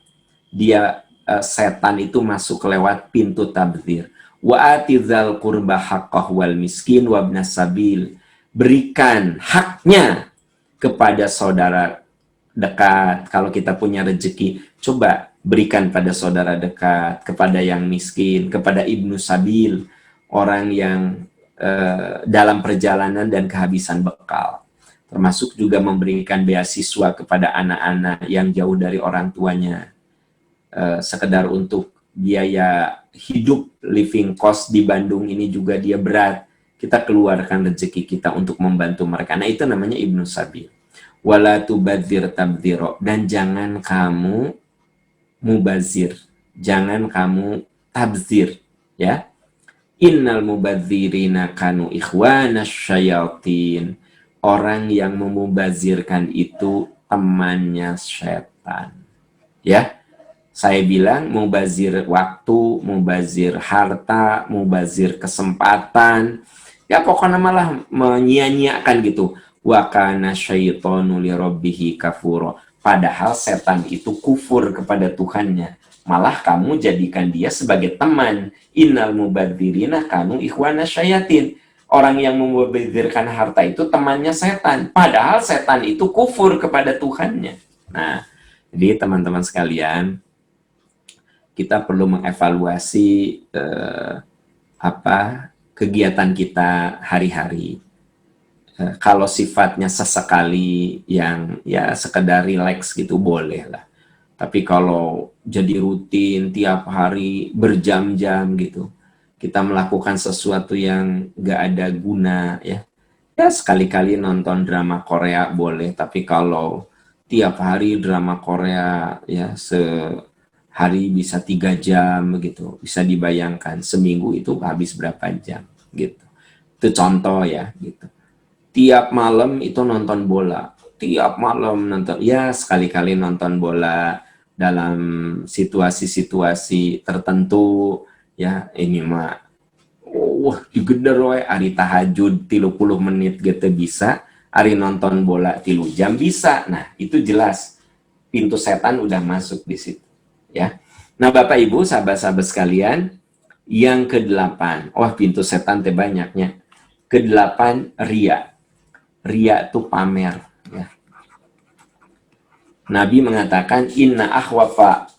Speaker 1: Dia setan itu masuk lewat pintu tabdzir. Wa atizal qurba haqqah wal miskin wa ibnas sabil. Berikan haknya kepada saudara dekat. Kalau kita punya rezeki, coba berikan pada saudara dekat, kepada yang miskin, kepada ibnu sabil, orang yang dalam perjalanan dan kehabisan bekal. Termasuk juga memberikan beasiswa kepada anak-anak yang jauh dari orang tuanya. Sekedar untuk biaya hidup, living cost di Bandung ini juga dia berat. Kita keluarkan rezeki kita untuk membantu mereka. Nah, itu namanya ibnu sabil. Wala tubadzir tabdziro. Dan jangan kamu mubazir. Jangan kamu tabzir, ya. Innal mubadzirina kanu ikhwanas syayatin. Orang yang memubazirkan itu temannya setan. Ya. Saya bilang mubazir waktu, mubazir harta, mubazir kesempatan. Ya pokoknya malah menyia-nyiakan gitu. Wa kana syaitanu li rabbihi kafura. Padahal setan itu kufur kepada Tuhannya. Malah kamu jadikan dia sebagai teman. Innal mubadzirina kanu ikhwana syayatin. Orang yang membazirkan harta itu temannya setan. Padahal setan itu kufur kepada Tuhannya. Nah, jadi teman-teman sekalian, kita perlu mengevaluasi kegiatan kita hari-hari. Kalau sifatnya sesekali yang ya sekedar relax gitu boleh lah. Tapi kalau jadi rutin tiap hari berjam-jam gitu, kita melakukan sesuatu yang gak ada guna ya. Ya sekali-kali nonton drama Korea boleh, tapi kalau tiap hari drama Korea ya sehari bisa 3 jam gitu, bisa dibayangkan seminggu itu habis berapa jam gitu. Itu contoh ya gitu. Tiap malam itu nonton bola, tiap malam nonton, ya sekali-kali nonton bola dalam situasi-situasi tertentu, ya ini mah, digeder we, hari tahajud 30 menit gitu bisa, hari nonton bola 3 jam bisa, nah itu jelas pintu setan udah masuk di situ, ya. Nah Bapak Ibu, sahabat-sahabat sekalian, yang ke-8, pintu setan teh banyaknya, ke-8 ria. Ria itu pamer ya. Nabi mengatakan inna akhwafa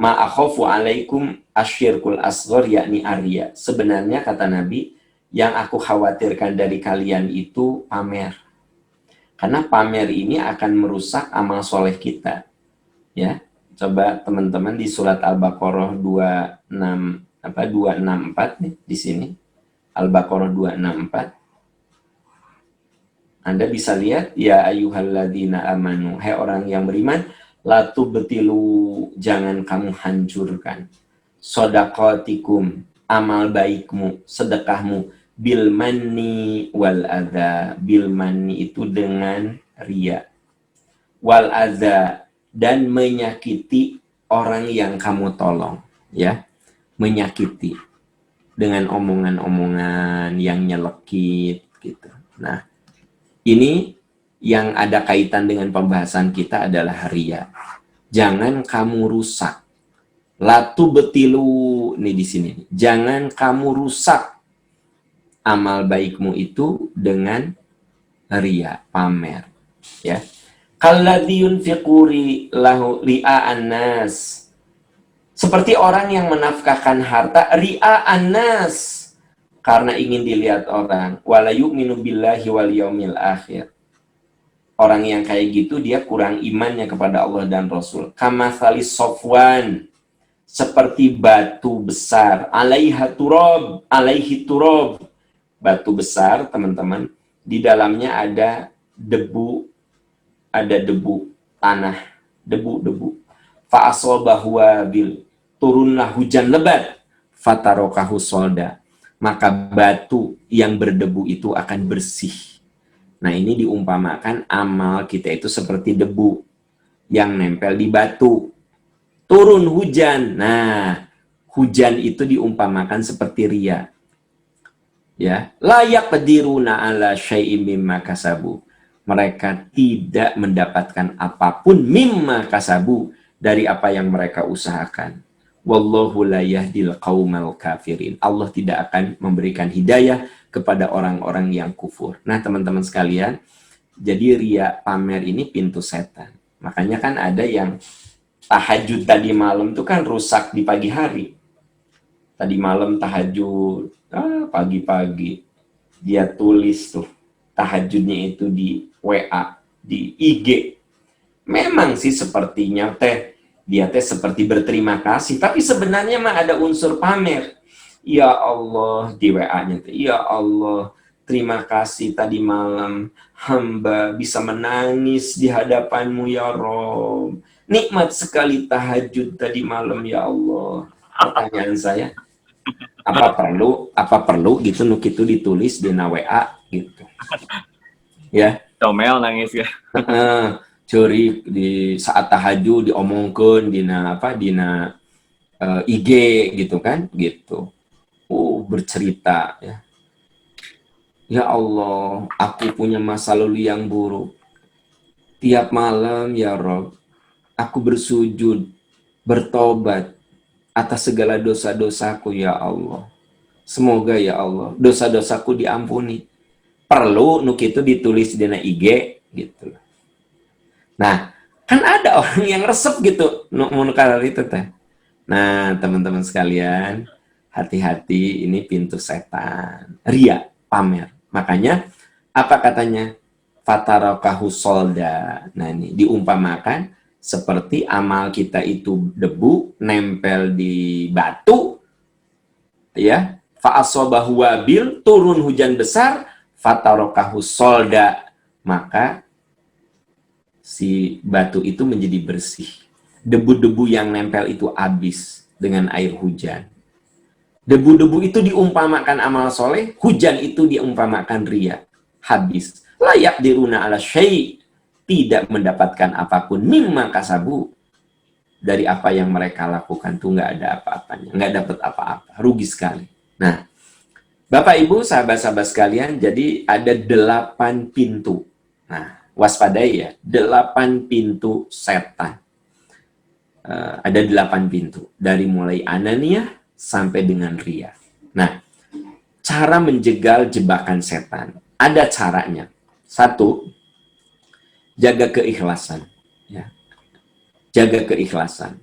Speaker 1: ma akhafu alaikum asyirkul asghar yakni arya. Sebenarnya kata Nabi, yang aku khawatirkan dari kalian itu pamer. Karena pamer ini akan merusak amal soleh kita. Ya. Coba teman-teman di surat Al-Baqarah 264 nih di sini. Al-Baqarah 264. Anda bisa lihat, ya ayyuhalladzina amanu, hai orang yang beriman, la tubtilu, jangan kamu hancurkan shadaqatikum, amal baikmu, sedekahmu, bil manni wal adza. Bil manni itu dengan ria, wal adza, dan menyakiti orang yang kamu tolong, ya, menyakiti dengan omongan-omongan yang nyelekit gitu. Nah, ini yang ada kaitan dengan pembahasan kita adalah ria. Jangan kamu rusak. Latu betilu nih di sini. Jangan kamu rusak amal baikmu itu dengan ria, pamer. Ya. Kalladzi yunfiquri lahu ria'an nas. Seperti orang yang menafkahkan harta ria'an nas, karena ingin dilihat orang. Wala yu'minu billahi wal yaumil akhir. Orang yang kayak gitu dia kurang imannya kepada Allah dan Rasul. Kamathali sofwan, seperti batu besar. Alaihi turab. Batu besar, teman-teman. Di dalamnya ada debu, tanah, debu. Fa'asobahu wabil, turunlah hujan lebat. Fatarokahu solda, maka batu yang berdebu itu akan bersih. Nah ini diumpamakan amal kita itu seperti debu yang nempel di batu. Turun hujan. Nah, hujan itu diumpamakan seperti ria. Ya, layak qadiruna ala syai'im mimma kasabu. Mereka tidak mendapatkan apapun mimma kasabu, dari apa yang mereka usahakan. Wallahu la yahdil qaumal kafirin. Allah tidak akan memberikan hidayah kepada orang-orang yang kufur. Nah, teman-teman sekalian, jadi ria, pamer ini pintu setan. Makanya kan ada yang tahajud tadi malam itu kan rusak di pagi hari. Tadi malam tahajud, pagi-pagi dia tulis tuh tahajudnya itu di WA, di IG. Memang sih sepertinya dia seperti berterima kasih, tapi sebenarnya mah ada unsur pamer. Ya Allah, di WA-nya tuh, ya Allah, terima kasih tadi malam hamba bisa menangis di hadapanmu ya Rob. Nikmat sekali tahajud tadi malam ya Allah. Pertanyaan saya, apa perlu gitu nu kitu ditulis di WA gitu. Ya.
Speaker 2: Comel nangis ya.
Speaker 1: Curi di saat tahajud diomongkeun dina IG gitu kan gitu. Bercerita ya. Ya Allah, aku punya masa lalu yang buruk. Tiap malam ya Rob, aku bersujud, bertobat atas segala dosa-dosaku ya Allah. Semoga ya Allah, dosa-dosaku diampuni. Perlu nuk itu ditulis di IG gitu. Nah, kan ada orang yang resep gitu menukar itu teh. Nah, teman-teman sekalian, hati-hati, ini pintu setan. Ria, pamer. Makanya apa katanya? Fatarakahu solda. Nah, ini diumpamakan seperti amal kita itu debu nempel di batu, ya. Fa'asobahu wabil, turun hujan besar, fatarakahu solda, maka si batu itu menjadi bersih. Debu-debu yang nempel itu habis dengan air hujan. Debu-debu itu diumpamakan amal soleh, hujan itu diumpamakan ria, habis. Layak diruna ala syai', tidak mendapatkan apapun mimma kasabu, dari apa yang mereka lakukan tuh nggak ada apa-apanya, nggak dapat apa-apa, rugi sekali. Nah, Bapak Ibu, sahabat-sahabat sekalian, jadi ada 8 pintu. Nah, waspadai ya, 8 pintu setan. Ada 8 pintu, dari mulai ananiyah sampai dengan ria. Nah, cara menjegal jebakan setan, ada caranya. 1, jaga keikhlasan. Ya. Jaga keikhlasan.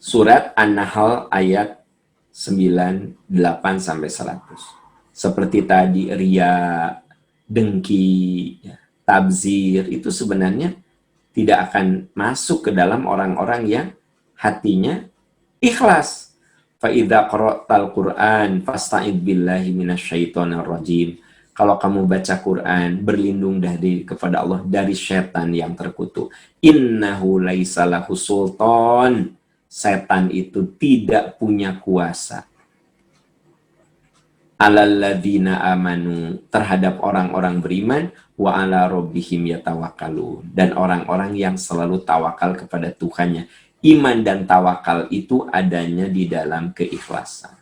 Speaker 1: Surat An-Nahl ayat 98-100. Seperti tadi, ria, dengki, ya, tabzir, itu sebenarnya tidak akan masuk ke dalam orang-orang yang hatinya ikhlas. Fa'idha qara'tal Qur'an fasta'id billahi minasyaitonir rajim. Kalau kamu baca Quran, berlindung kepada Allah dari setan yang terkutuk. Innahu laisa lahu sultan. Setan itu tidak punya kuasa. Alalladzina amanu, terhadap orang-orang beriman, wa ala rabbihim yatawakkalun, dan orang-orang yang selalu tawakal kepada Tuhannya. Iman dan tawakal itu adanya di dalam keikhlasan.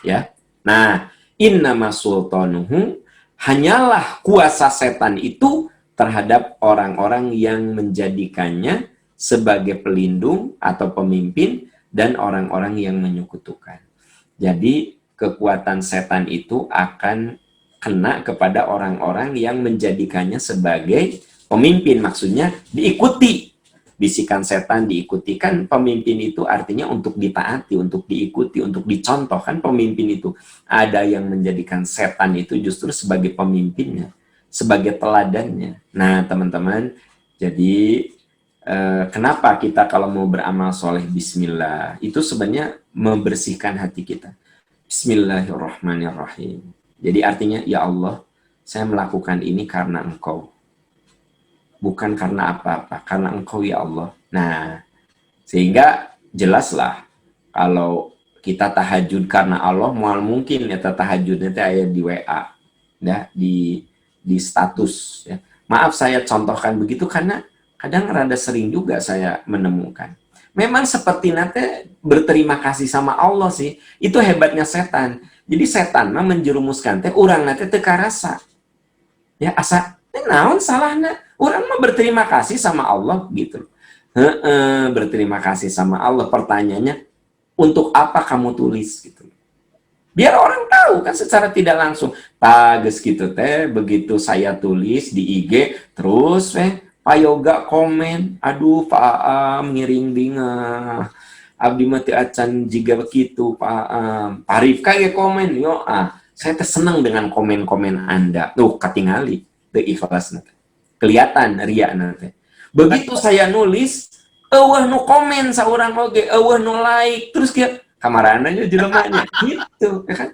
Speaker 1: Ya. Nah, innama sultanuhu, hanyalah kuasa setan itu terhadap orang-orang yang menjadikannya sebagai pelindung atau pemimpin dan orang-orang yang menyekutukan. Jadi kekuatan setan itu akan kena kepada orang-orang yang menjadikannya sebagai pemimpin. Maksudnya diikuti. Bisikan setan diikuti, kan pemimpin itu artinya untuk ditaati, untuk diikuti, untuk dicontoh. Kan pemimpin itu ada yang menjadikan setan itu justru sebagai pemimpinnya, sebagai teladannya. Nah teman-teman, jadi kenapa kita kalau mau beramal soleh bismillah, itu sebenarnya membersihkan hati kita. Bismillahirrahmanirrahim. Jadi artinya, ya Allah, saya melakukan ini karena Engkau. Bukan karena apa-apa, karena Engkau ya Allah. Nah, sehingga jelaslah kalau kita tahajud karena Allah, mual mungkin ya tahajudnya itu ada di WA, ya, di status. Ya. Maaf saya contohkan begitu karena kadang rada sering juga saya menemukan. Memang seperti nanti berterima kasih sama Allah sih, itu hebatnya setan. Jadi setan mah menjerumuskan teh urang nanti teka rasa. Ya asa naon salahna? Orang mah berterima kasih sama Allah gitu. Berterima kasih sama Allah. Pertanyaannya, untuk apa kamu tulis gitu? Biar orang tahu kan secara tidak langsung. Tages gitu teh, begitu saya tulis di IG, terus Pak Yoga komen, aduh Pak Am ngiring dingah. Abdi mati acan jika begitu Pak Am. Pak Rifka ya komen, yo saya senang dengan komen-komen Anda. Tuh katingali, teu ikhlas nanti. Kelihatan ria nanti. Begitu saya nulis, eueuh nu komen saurang oge, eueuh nu like, terus kieu kamarana aja jelemanya gitu, ya kan?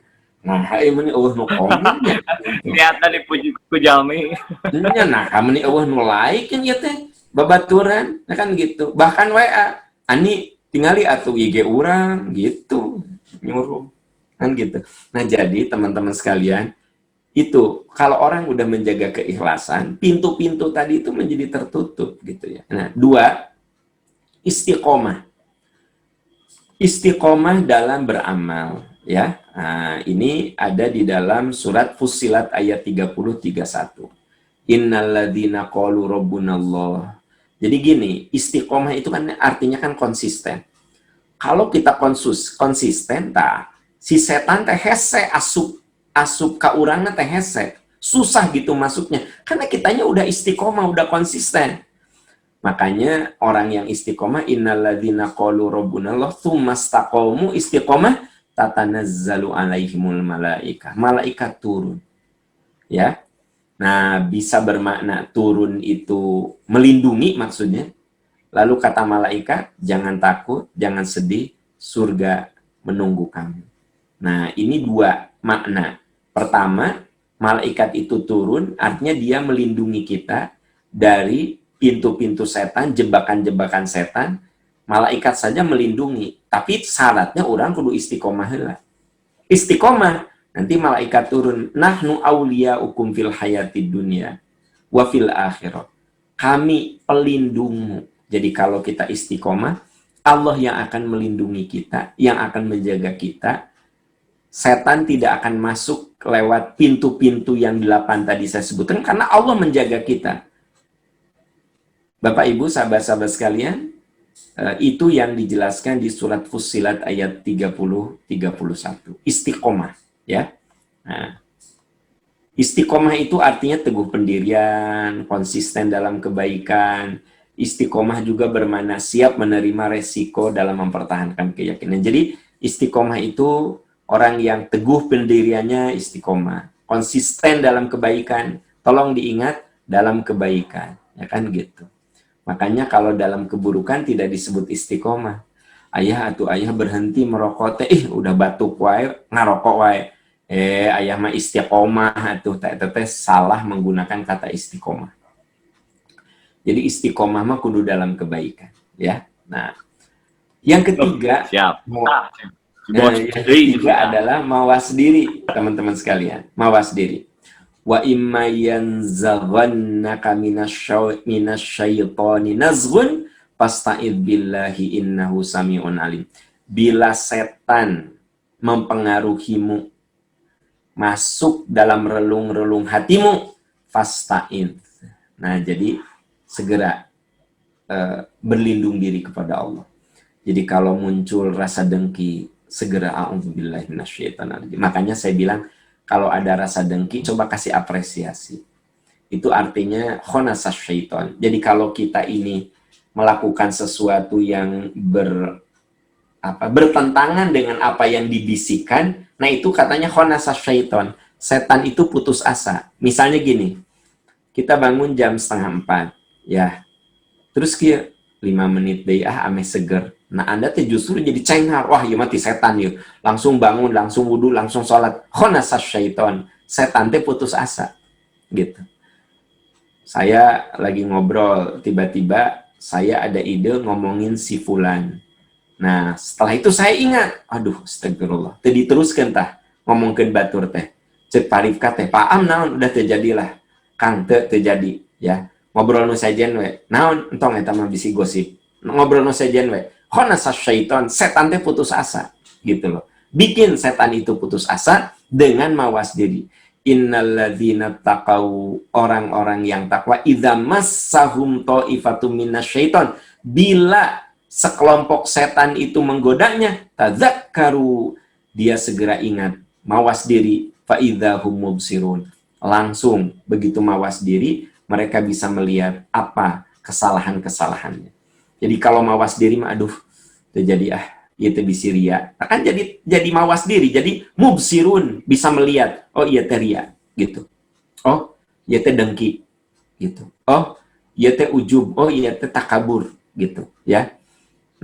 Speaker 1: Nah, ieu meni eueuh nu komen ya.
Speaker 2: Kelihatan dipuji ku jalmi.
Speaker 1: Nah, kamu nih eueuh nu like kan ieu teh babaturan, ya kan gitu. Bahkan WA, ani Tingali atuh IG urang gitu, nyuruh kan gitu. Nah, jadi teman-teman sekalian, itu kalau orang udah menjaga keikhlasan, pintu-pintu tadi itu menjadi tertutup gitu ya. Nah, dua, istiqomah. Istiqomah dalam beramal ya. Nah, ini ada di dalam surat Fussilat ayat 30-31. Innalladzina qalu rabbunallah. Jadi gini, istiqomah itu kan artinya kan konsisten. Kalau kita konsisten, si setan teh hese asup ka urangna teh hese. Susah gitu masuknya. Karena kitanya udah istiqomah, udah konsisten. Makanya orang yang istiqomah, innalladzina qalu rabbunallah tsumastaqamu, istiqomah tatanazzalu alaihimul malaikah. Malaikat turun. Ya. Nah, bisa bermakna turun itu melindungi maksudnya. Lalu kata malaikat, jangan takut, jangan sedih, surga menunggu kamu. Nah, ini dua makna. Pertama, malaikat itu turun, artinya dia melindungi kita dari pintu-pintu setan, jebakan-jebakan setan. Malaikat saja melindungi. Tapi syaratnya orang kudu istiqomah heula. Istiqomah. Nanti malaikat turun, nahnu awliyaukum fil hayatid dunya wa fil akhirah. Kami pelindungmu. Jadi kalau kita istiqomah, Allah yang akan melindungi kita, yang akan menjaga kita. Setan tidak akan masuk lewat pintu-pintu yang 8 tadi saya sebutkan, karena Allah menjaga kita. Bapak Ibu, sahabat-sahabat sekalian, itu yang dijelaskan di surat Fussilat ayat 30-31. Istiqomah. Ya, nah, istiqomah itu artinya teguh pendirian, konsisten dalam kebaikan. Istiqomah juga bermakna siap menerima resiko dalam mempertahankan keyakinan. Jadi istiqomah itu orang yang teguh pendiriannya istiqomah, konsisten dalam kebaikan. Tolong diingat dalam kebaikan, ya kan gitu. Makanya kalau dalam keburukan tidak disebut istiqomah. Ayah atau ayah berhenti merokok teh, udah batuk wae, ngarokok wae. Ayah mah istiqomah atuh teh salah menggunakan kata istiqomah. Jadi istiqomah mah kudu dalam kebaikan, ya. Nah, yang ketiga,
Speaker 2: Siap.
Speaker 1: yang ketiga adalah mawas diri, teman-teman sekalian, mawas diri. Wa imma yanzaghannaka minasyaitoni nazghun fasta'idz billahi innahu sami'un alim. Bila setan mempengaruhimu, masuk dalam relung-relung hatimu, fasta'idz. Nah, jadi segera berlindung diri kepada Allah. Jadi kalau muncul rasa dengki, segera a'udzubillahi minasyaitonir. Makanya saya bilang, kalau ada rasa dengki, coba kasih apresiasi. Itu artinya khonasas syaiton. Jadi kalau kita ini melakukan sesuatu yang bertentangan dengan apa yang dibisikkan, nah itu katanya khonasas syaiton. Setan itu putus asa. Misalnya gini, kita bangun jam 3:30, ya. Terus kia 5 menit deh, ame seger. Nah, Anda tuh justru jadi cengar. Wah, ya mati setan yuk. Langsung bangun, langsung wudhu, langsung sholat. Khonasas syaiton. Setan teh putus asa. Gitu. Saya lagi ngobrol, tiba-tiba saya ada ide ngomongin si fulan. Nah, setelah itu saya ingat, aduh, astagfirullah. Tadi teruskan tah, ngomongin batur teh. Cek parifka teh, paam naon, udah terjadilah. Kang terjadi, ya. Ngobrol nu sajen we. Naon, entong eta mah bisi gosip. Ngobrol nu sajen we. Khonasas syaiton, setan teh putus asa, gitu loh. Bikin setan itu putus asa dengan mawas diri. Innalladzina taqau, orang-orang yang takwa, idza massahum ta'ifatum minasyaiton, bila sekelompok setan itu menggodanya, tadzakkaru, dia segera ingat, mawas diri, fa idzahum mubsirun. Langsung begitu mawas diri, mereka bisa melihat apa kesalahan-kesalahannya. Jadi kalau mawas diri mah aduh terjadi ieu bisa ria. Akan jadi mawas diri, jadi mubsirun, bisa melihat, oh iya teh ria gitu. Oh, ieu teh dengki gitu. Oh, ieu teh ujub, oh iya teh takabur gitu, ya.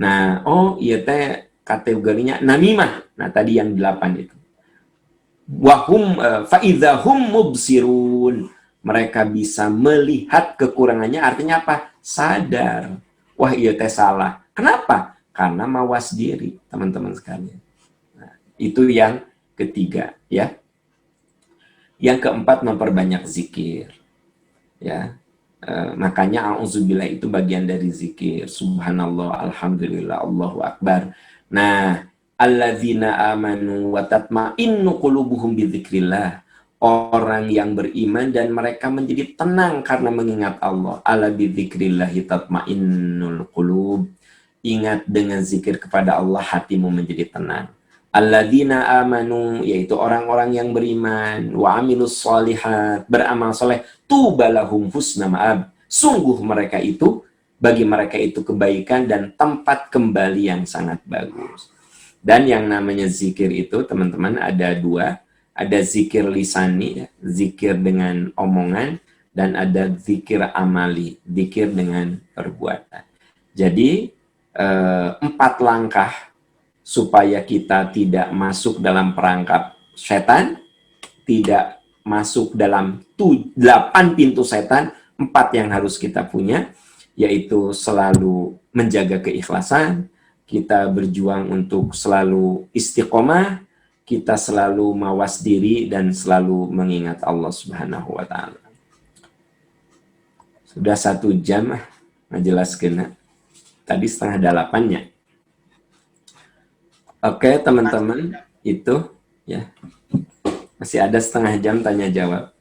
Speaker 1: Nah, oh iya teh kategorinya namimah. Nah, tadi yang 8 itu. Wahum fa idzahum mubsirun. Mereka bisa melihat kekurangannya, artinya apa? Sadar. Wah, iya teh salah. Kenapa? karena mawas diri, teman-teman sekalian. Nah, itu yang ketiga, ya. Yang keempat, memperbanyak zikir, ya. Makanya auzubillah itu bagian dari zikir. Subhanallah, alhamdulillah, Allahu akbar. Nah, alladzina amanu wa tatma'innu qulubuhum bidzikrillah. Orang yang beriman dan mereka menjadi tenang karena mengingat Allah. Ala bidzikrillahi tatma'innul qulub. Ingat dengan zikir kepada Allah, hatimu menjadi tenang. Alladzina amanu, yaitu orang-orang yang beriman, wa amilus sholihat, beramal soleh, tubalahum husna ma'ab. Sungguh mereka itu, bagi mereka itu kebaikan dan tempat kembali yang sangat bagus. Dan yang namanya zikir itu, teman-teman, ada dua. Ada zikir lisani, ya, zikir dengan omongan, dan ada zikir amali, zikir dengan perbuatan. Jadi, 4 langkah supaya kita tidak masuk dalam perangkap setan, tidak masuk dalam 8 pintu setan, 4 yang harus kita punya, yaitu selalu menjaga keikhlasan, kita berjuang untuk selalu istiqomah, kita selalu mawas diri, dan selalu mengingat Allah Subhanahu wa Ta'ala. Sudah 1 jam menjelaskan, tadi 7:30-nya. Oke, teman-teman, itu ya. Masih ada 1/2 jam tanya jawab.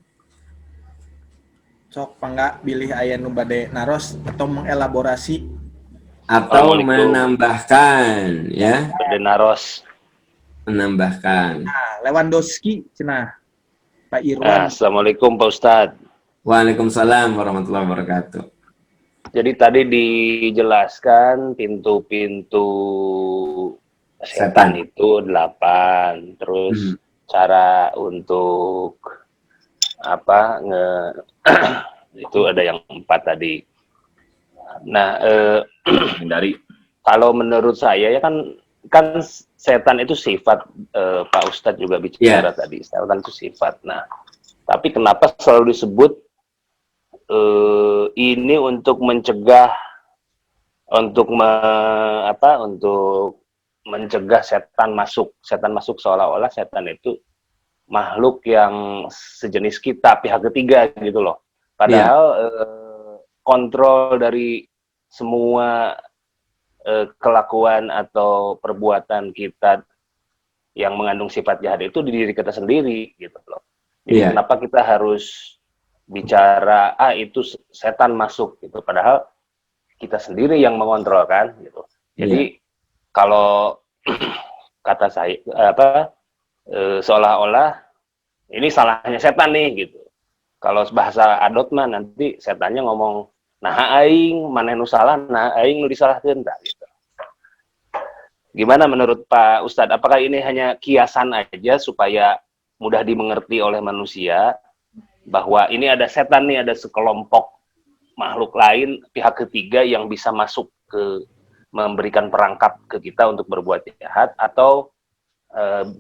Speaker 3: Sok pangga bilih aya nu bade naros atau mengelaborasi
Speaker 1: Atau menambahkan, ya.
Speaker 8: Bade naros.
Speaker 1: Menambahkan.
Speaker 3: nah, Lewandowski cenah Pak
Speaker 8: Nah,
Speaker 3: Irwan.
Speaker 8: Assalamualaikum Pak Ustadz.
Speaker 1: Waalaikumsalam warahmatullahi wabarakatuh.
Speaker 8: Jadi tadi dijelaskan pintu-pintu setan itu 8. Terus cara untuk apa itu ada yang 4 tadi. Nah,
Speaker 2: Hindari.
Speaker 8: kalau menurut saya ya kan setan itu sifat, Pak Ustadz juga bicara tadi, setan itu sifat. Nah, tapi kenapa selalu disebut ini untuk mencegah, untuk mencegah setan masuk seolah-olah setan itu makhluk yang sejenis kita, pihak ketiga gitu loh. Padahal kontrol dari semua kelakuan atau perbuatan kita yang mengandung sifat jahat itu di diri kita sendiri gitu loh. Jadi kenapa kita harus bicara itu setan masuk gitu, padahal kita sendiri yang mengontrol kan gitu. Jadi kalau kata saya seolah-olah ini salahnya setan nih gitu. Kalau bahasa adot mah nanti setannya ngomong, nah aing maneh nu salah, nah aing nu disalahkeun tah gitu. Gimana menurut Pak Ustadz? Apakah ini hanya kiasan aja supaya mudah dimengerti oleh manusia bahwa ini ada setan nih, ada sekelompok makhluk lain, pihak ketiga yang bisa masuk ke memberikan perangkap ke kita untuk berbuat jahat, atau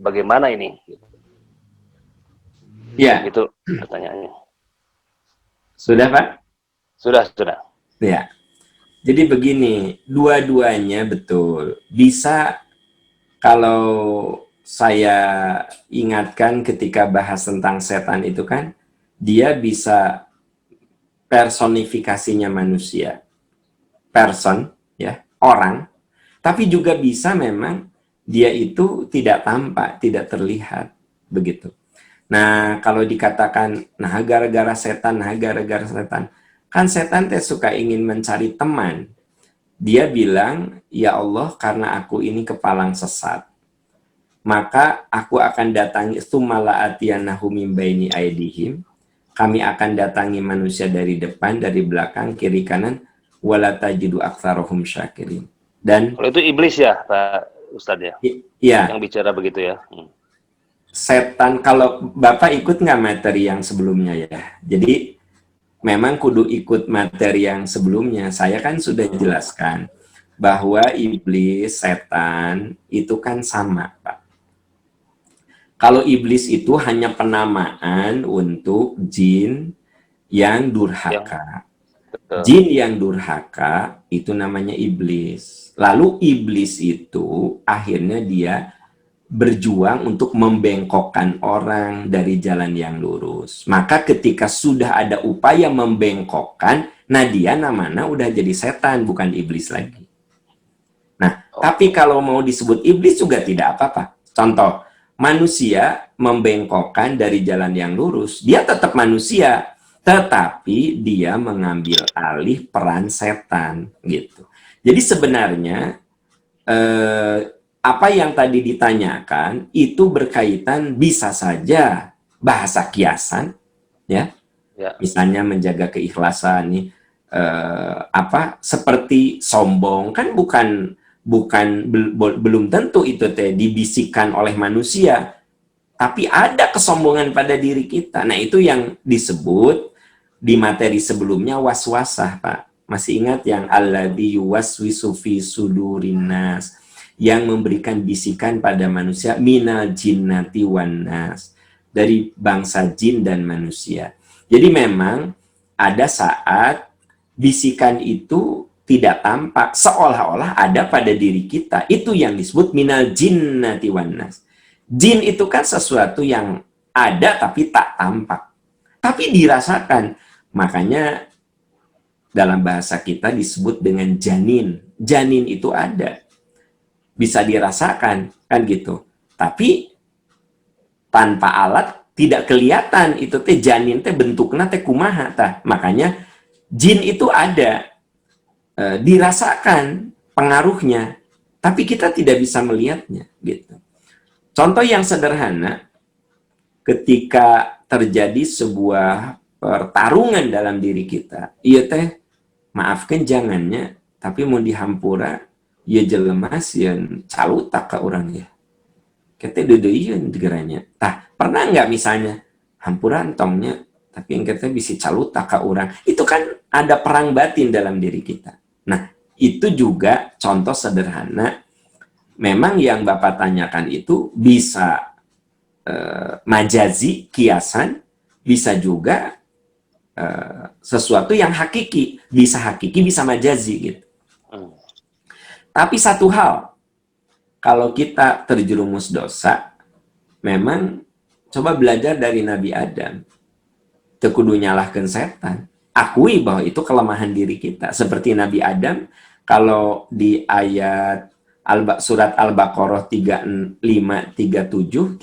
Speaker 8: bagaimana ini?
Speaker 1: Ya.
Speaker 8: Itu pertanyaannya.
Speaker 1: Sudah, Pak?
Speaker 8: Sudah.
Speaker 1: Ya. Jadi begini, dua-duanya betul. Bisa, kalau saya ingatkan ketika bahas tentang setan itu kan, dia bisa personifikasinya manusia. Person, ya, orang. Tapi juga bisa memang dia itu tidak tampak, tidak terlihat. Begitu. Nah, kalau dikatakan, nah gara-gara setan, kan setan teh suka ingin mencari teman. Dia bilang, ya Allah, karena aku ini kepalang sesat, maka aku akan datangi tsumala atiyanahu min baini aidihim. Kami akan datangi manusia dari depan, dari belakang, kiri kanan, wala tajidu aktsarohum syakirin. Dan
Speaker 8: kalau itu iblis ya, Pak Ustadz ya?
Speaker 1: Iya.
Speaker 8: Yang bicara begitu ya.
Speaker 1: Setan, kalau Bapak ikut nggak materi yang sebelumnya ya? Jadi memang kudu ikut materi yang sebelumnya. Saya kan sudah jelaskan bahwa iblis, setan itu kan sama, Pak. Kalau iblis itu hanya penamaan untuk jin yang durhaka. Jin yang durhaka itu namanya iblis. Lalu iblis itu akhirnya dia berjuang untuk membengkokkan orang dari jalan yang lurus. Maka ketika sudah ada upaya membengkokkan, nah dia namanya udah jadi setan, bukan iblis lagi. Nah, tapi kalau mau disebut iblis juga tidak apa-apa. Contoh, manusia membengkokkan dari jalan yang lurus, dia tetap manusia, tetapi dia mengambil alih peran setan, gitu. Jadi sebenarnya apa yang tadi ditanyakan itu berkaitan bisa saja bahasa kiasan, ya, misalnya menjaga keikhlasan nih, seperti sombong kan belum tentu itu dibisikkan oleh manusia, tapi ada kesombongan pada diri kita. Nah itu yang disebut di materi sebelumnya waswasah, Pak. Masih ingat yang alladzi yuwaswisu fi sudurin nas, yang memberikan bisikan pada manusia, minal jinnati wan nas, dari bangsa jin dan manusia. Jadi memang ada saat bisikan itu tidak tampak, seolah-olah ada pada diri kita. Itu yang disebut minal jinnati wan nas. Jin itu kan sesuatu yang ada tapi tak tampak, tapi dirasakan. Makanya dalam bahasa kita disebut dengan janin. Janin itu ada, bisa dirasakan, kan gitu. Tapi tanpa alat tidak kelihatan itu teh janin teh bentuknya teh kumaha tah. Makanya jin itu ada, dirasakan pengaruhnya, tapi kita tidak bisa melihatnya, gitu. Contoh yang sederhana, ketika terjadi sebuah pertarungan dalam diri kita, iya teh, maafkan jangannya, tapi mau dihampura, ya jelema sieun calutak ke orang ya. Kita dedeieun digeranya. Tah, pernah nggak misalnya hampuran tongnya, tapi yang kita bisa calutak ke orang, itu kan ada perang batin dalam diri kita. Nah, itu juga contoh sederhana. Memang yang Bapak tanyakan itu bisa majazi, kiasan, bisa juga sesuatu yang hakiki, bisa majazi gitu. Tapi satu hal, kalau kita terjerumus dosa, memang coba belajar dari Nabi Adam, tekudu nyalahkan setan, akui bahwa itu kelemahan diri kita. Seperti Nabi Adam, kalau di ayat surat Al-Baqarah 35, 35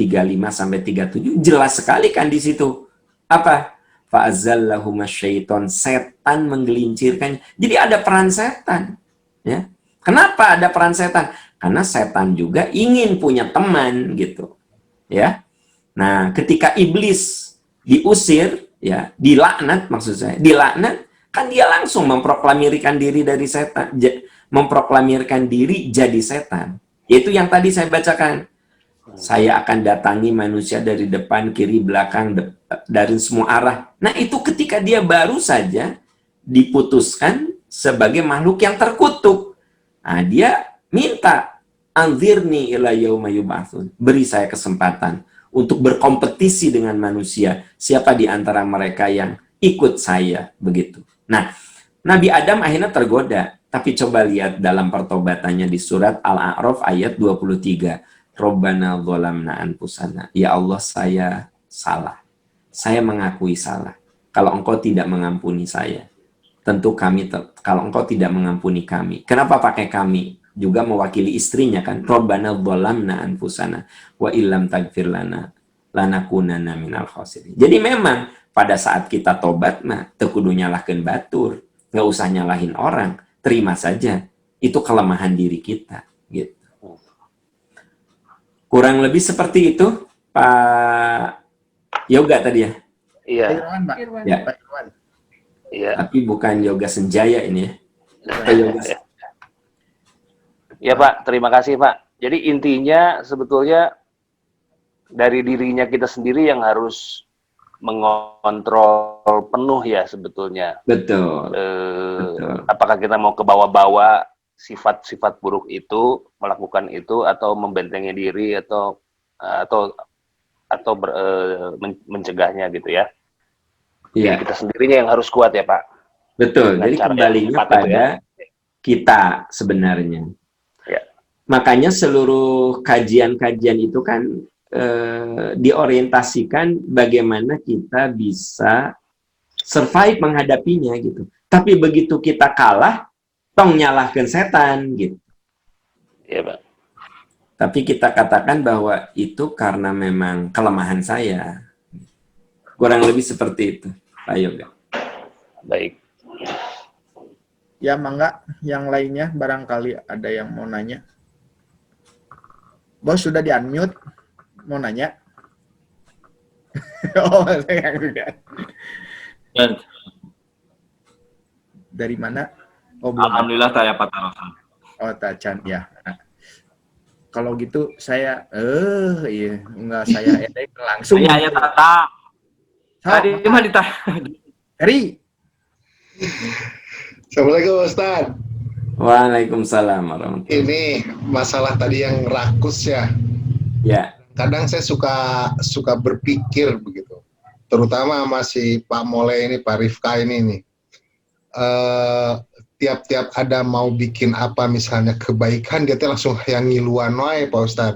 Speaker 1: sampai 37, jelas sekali kan di situ. Apa? Fa'azallahuma syaiton, setan menggelincirkan. Jadi ada peran setan, ya. Kenapa ada peran setan? Karena setan juga ingin punya teman, gitu, ya. Nah, ketika iblis diusir, ya, dilaknat, maksud saya, dilaknat, kan dia langsung memproklamirkan diri dari setan, memproklamirkan diri jadi setan. Yaitu yang tadi saya bacakan. Saya akan datangi manusia dari depan, kiri, belakang, dari semua arah. Nah, itu ketika dia baru saja diputuskan sebagai makhluk yang terkutuk. Nah, dia minta, anzirni ila yauma yub'atsun. Beri saya kesempatan untuk berkompetisi dengan manusia. Siapa di antara mereka yang ikut saya, begitu. Nah, Nabi Adam akhirnya tergoda. Tapi coba lihat dalam pertobatannya di surat Al-A'raf ayat 23. Rabbana dzalamna anfusana. Ya Allah, saya salah. Saya mengakui salah. Kalau engkau tidak mengampuni saya, tentu kami, kalau engkau tidak mengampuni kami. Kenapa pakai kami? Juga mewakili istrinya kan. Rabbana dzalamna anfusana wa illam taghfir lana lanakunanna minal khasirin. Jadi memang pada saat kita tobat mah teu kudu nyalahkeun batur, nggak usah nyalahin orang, terima saja. Itu kelemahan diri kita, gitu. Kurang lebih seperti itu, Pak Yoga tadi ya?
Speaker 8: Iya.
Speaker 3: Irwan, Pak.
Speaker 1: Ya.
Speaker 3: Pak Irwan.
Speaker 8: Iya.
Speaker 1: Tapi bukan Yoga Senjaya ini ya. Pak Yoga.
Speaker 8: Ya Pak, terima kasih Pak. Jadi intinya sebetulnya dari dirinya kita sendiri yang harus mengontrol penuh ya sebetulnya.
Speaker 1: Betul. Betul.
Speaker 8: Apakah kita mau ke bawah-bawah sifat-sifat buruk itu, melakukan itu, atau membentengi diri, atau mencegahnya gitu ya.
Speaker 1: Iya.
Speaker 8: Jadi kita sendirinya yang harus kuat ya Pak.
Speaker 1: Betul.
Speaker 8: Dengan
Speaker 1: Jadi
Speaker 8: cara yang
Speaker 1: kembalinya
Speaker 8: tepat
Speaker 1: pada
Speaker 8: itu ya.
Speaker 1: kita sebenarnya. Makanya seluruh kajian-kajian itu kan diorientasikan bagaimana kita bisa survive menghadapinya gitu. Tapi begitu kita kalah, tong nyalahkan setan gitu.
Speaker 8: Iya, Pak.
Speaker 1: Tapi kita katakan bahwa itu karena memang kelemahan saya. Kurang lebih seperti itu, Pak Yoga.
Speaker 8: Baik.
Speaker 3: Ya, mangga yang lainnya barangkali ada yang mau nanya. Bos sudah di-unmute. Mau nanya? Oh, saya enggak.
Speaker 2: Dan
Speaker 3: Dari mana? Oh, belum.
Speaker 2: alhamdulillah saya Pak Tarosan.
Speaker 3: Oh, Tacan ya. Nah, kalau gitu saya iya, enggak saya edek langsung.
Speaker 2: Iya, ya Tata.
Speaker 3: Sok,
Speaker 2: Tadi mah ditanya.
Speaker 3: Eri.
Speaker 5: Assalamualaikum Ustaz.
Speaker 1: Waalaikumsalam warahmatullahi
Speaker 5: Ini masalah tadi yang rakus ya.
Speaker 1: Ya,
Speaker 5: Kadang saya suka berpikir begitu. Terutama masih Pak Mole ini, Pak Rifka ini nih. Tiap-tiap ada mau bikin apa misalnya kebaikan, dia tuh langsung yang ngiluan wae Pak Ustaz.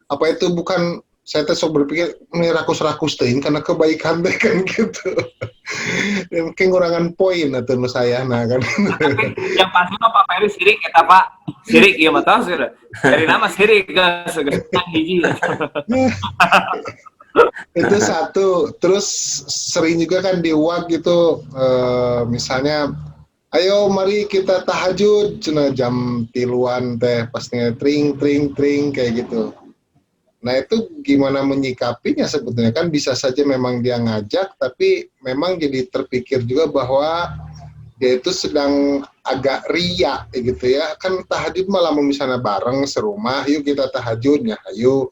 Speaker 5: Apa itu bukan, saya tuh sok berpikir ini rakus-rakus teh karena kebaikan teh kan gitu. Mungkin kurangan poin atau saya nah kan.
Speaker 2: Tapi yang pasti mah Pak Ferry sirik eta Pak. Sirik ieu mah tos sudah. Dari nama sirik geus hiji.
Speaker 5: Itu satu. Terus sering juga kan di WA gitu, misalnya ayo mari kita tahajud cenah jam 3-an teh pastinya tring kayak gitu. Nah itu gimana menyikapinya sebetulnya, kan bisa saja memang dia ngajak tapi memang jadi terpikir juga bahwa dia itu sedang agak riak gitu ya, kan tahajud malah misalnya bareng serumah, yuk kita tahajudnya, ayo.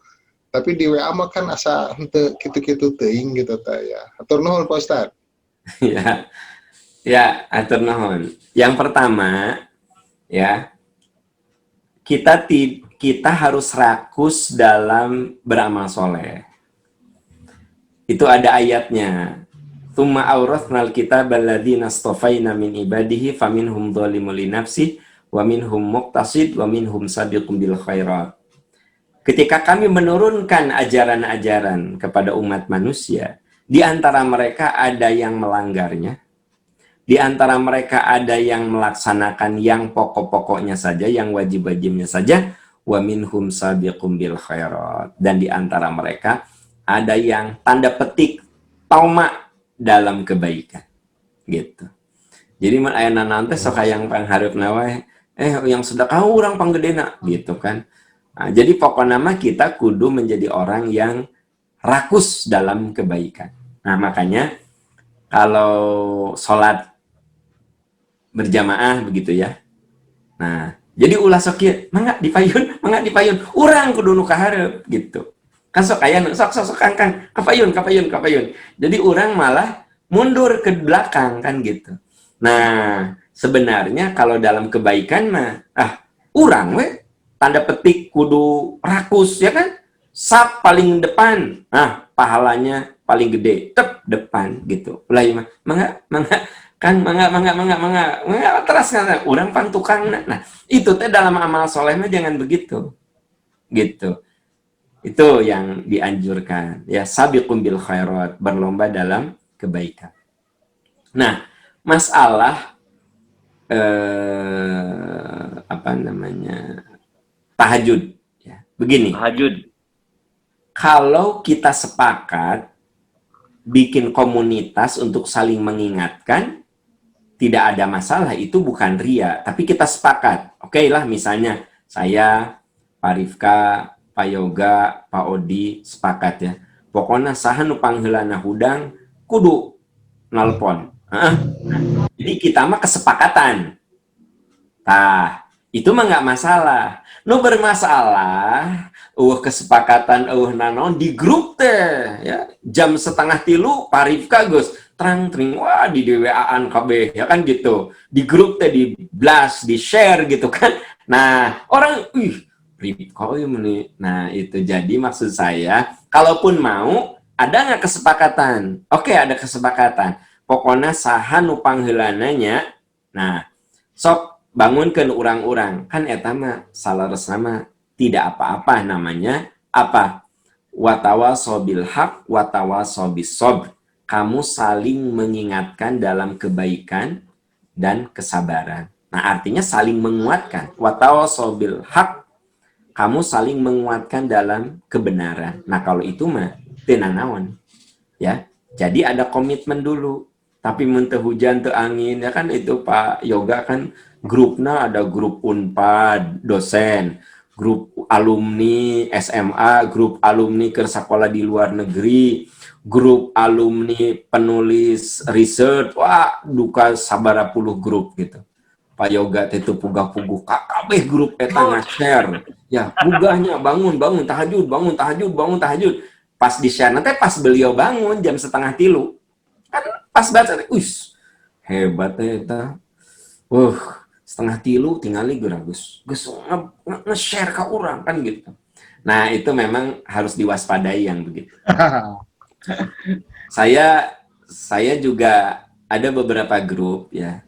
Speaker 5: Tapi di WA mah kan asa henteu kitu-kitu teuing gitu ta ya. Atur nuhun Pak Ustaz.
Speaker 1: ya, ya, atur nuhun. Yang pertama, ya, kita harus rakus dalam beramal soleh. Itu ada ayatnya. Tsumma awrathnal kitaba alladzina astafaina min ibadihi faminhum dzalimun li nafsihi wa minhum muqtasid wa minhum sabiqun bil khairat. Ketika kami menurunkan ajaran-ajaran kepada umat manusia, di antara mereka ada yang melanggarnya, di antara mereka ada yang melaksanakan yang pokok-pokoknya saja, yang wajib-wajibnya saja, wa minhum sabiqum bil khairat, dan di antara mereka ada yang tanda petik tauma dalam kebaikan gitu. Jadi mun aya nanti sok yang pangharepna wae yang sedekah urang panggedena gitu kan. Nah, jadi pokoknya mah kita kudu menjadi orang yang rakus dalam kebaikan. Nah, makanya kalau sholat berjamaah begitu ya. Nah, jadi ulah sok kieu, mangga dipayun, urang kudu nu kaharep gitu. Kan sok aya sok kangkang kapayun. Jadi urang malah mundur ke belakang kan gitu. Nah, sebenarnya kalau dalam kebaikan mah urang we tanda petik kudu rakus ya kan, sap paling depan, pahalanya paling gede, depan gitu. Ulah mah mangga terus kan urang pang tukang. Nah itu teh dalam amal soleh mah jangan begitu gitu. Itu yang dianjurkan ya, sabiqum bil khairat, berlomba dalam kebaikan. Nah masalah tahajud ya. Begini.
Speaker 2: Tahajud.
Speaker 1: Kalau kita sepakat bikin komunitas untuk saling mengingatkan, tidak ada masalah, itu bukan ria, tapi kita sepakat. Oke lah, misalnya saya, Pak Rifka, Pak Yoga, Pak Odi sepakat ya. Pokoknya saha nu pangheulana hudang kudu nelpon. Jadi kita mah kesepakatan. Tah, itu mah nggak masalah. Nu bermasalah, kesepakatan nanon di grup teh ya. Jam 2:30 Pak Rifka geus terang-tering wah di DWA-an KB ya kan gitu. Di grup teh di blast, di share gitu kan. Nah, orang Rifka ini. Nah, itu jadi maksud saya, kalaupun mau ada nggak kesepakatan? Oke, ada kesepakatan. Pokoknya saha nu pangheulana nya. Nah, sok bangunkeun urang-urang kan eta mah salaresna mah tidak apa-apa, namanya apa? Watawasaw bil haq, watawasaw bis sabr. Kamu saling mengingatkan dalam kebaikan dan kesabaran. Nah, artinya saling menguatkan. Watawasaw bil haq, kamu saling menguatkan dalam kebenaran. Nah, kalau itu mah tenanawan. Ya. Jadi ada komitmen dulu. Tapi menteu hujan teu angin, ya kan itu Pak Yoga kan grupnya ada grup Unpad, dosen, grup alumni SMA, grup alumni ke sekolah di luar negeri, grup alumni penulis research, wah duka sabara puluh grup gitu. Pak Yoga itu puguh kabeh grup eta nge-share. Ya, pugahnya bangun tahajud, bangun tahajud. Pas di-share nanti pas beliau bangun jam 2:30. Kan pas baca, hebat eta. 2:30 tinggali geus nge-share ke orang kan gitu. Nah, itu memang harus diwaspadai yang begitu. Saya juga ada beberapa grup ya.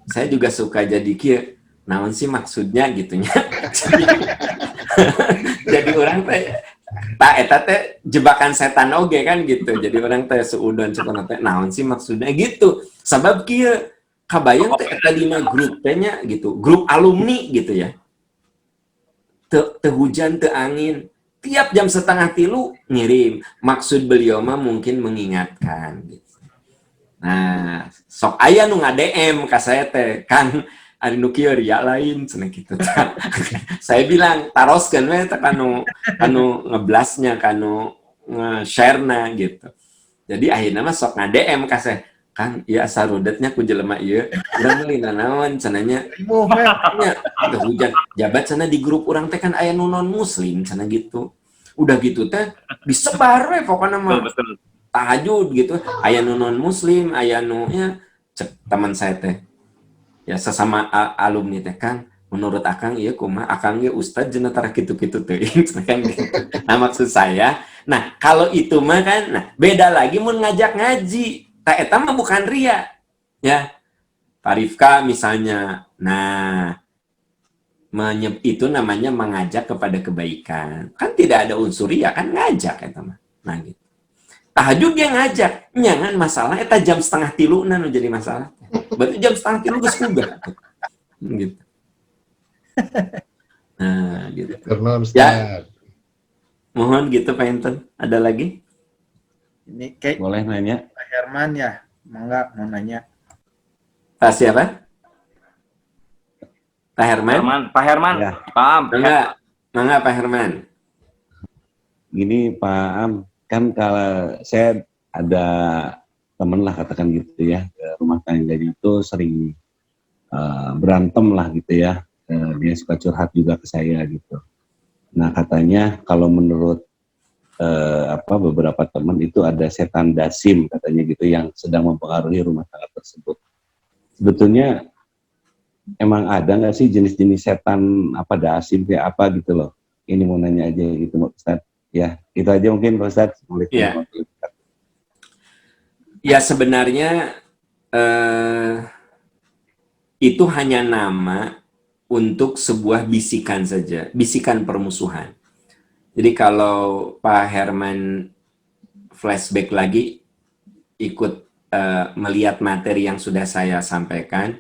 Speaker 1: Saya juga suka jadi kieu. Naon sih maksudnya gitunya. Jadi orang teh eta teh jebakan setan oge kan gitu. Jadi orang teh seudon cekona teh naon sih maksudnya gitu. Sabab kieu kabayang teh eta dina grup teh nya gitu. Grup alumni gitu ya. Teu hujan teu angin. Tiap jam 2:30 ngirim. Maksud beliau mah mungkin mengingatkan gitu. Nah, sok aya nu nga-DM ka saya teh, Kang ari nu kieu ria lain cenah kitu. Saya bilang taroskeun we teh kanu ngeblasnya, kanu nge-share-na gitu. Jadi akhirnya mah sok nga-DM ka saya, Kang, ieu sarudetnya ku jelema ieu, urang meuli nanaon cenah nya. Teu hujan. Jabat cenah di grup urang teh kan aya nu non muslim cenah gitu. Udah gitu teh disebar we pokona mah. Tahajud gitu, aya nu non muslim, aya nu ya cek teman saya teh ya sesama alumni teh, Kang menurut akang ieu kumaha, akang ge ustad cenah tara kitu-kitu teuing kan gitu. Nah maksud saya, nah kalau itu mah kan nah beda lagi mun ngajak ngaji, tah eta mah bukan ria ya. Pak Rifka misalnya, nah itu namanya mengajak kepada kebaikan, kan tidak ada unsur ria kan, ngajak eta mah. Nah gitu. Tahajud dia ngajak, jangan masalah eta jam 2:30 nu jadi masalah. Berarti jam 2:30 geus kudah. Gitu. Nah, gitu. Ya. Mohon gitu Pak Enten. Ada lagi?
Speaker 3: Ini kayak
Speaker 6: Boleh nanya?
Speaker 3: Pak Herman ya, mangga mau nanya.
Speaker 1: Pak siapa? Pak Herman?
Speaker 2: Pak Herman,
Speaker 6: Ya.
Speaker 2: paham.
Speaker 1: Mangga Pak Herman.
Speaker 6: Gini Pak Am, kan kalau saya ada temen lah katakan gitu ya, ke rumah tangganya itu sering berantem lah gitu ya. Dia suka curhat juga ke saya gitu. Nah katanya kalau menurut beberapa teman itu ada setan dasim katanya gitu yang sedang mempengaruhi rumah tangga tersebut. Sebetulnya emang ada nggak sih jenis-jenis setan apa dasim kayak apa gitu loh? Ini mau nanya aja gitu Ustaz. Ya, itu aja mungkin Pak Ustaz.
Speaker 1: Ya. Ya sebenarnya itu hanya nama untuk sebuah bisikan saja, bisikan permusuhan. Jadi kalau Pak Herman flashback lagi, ikut melihat materi yang sudah saya sampaikan,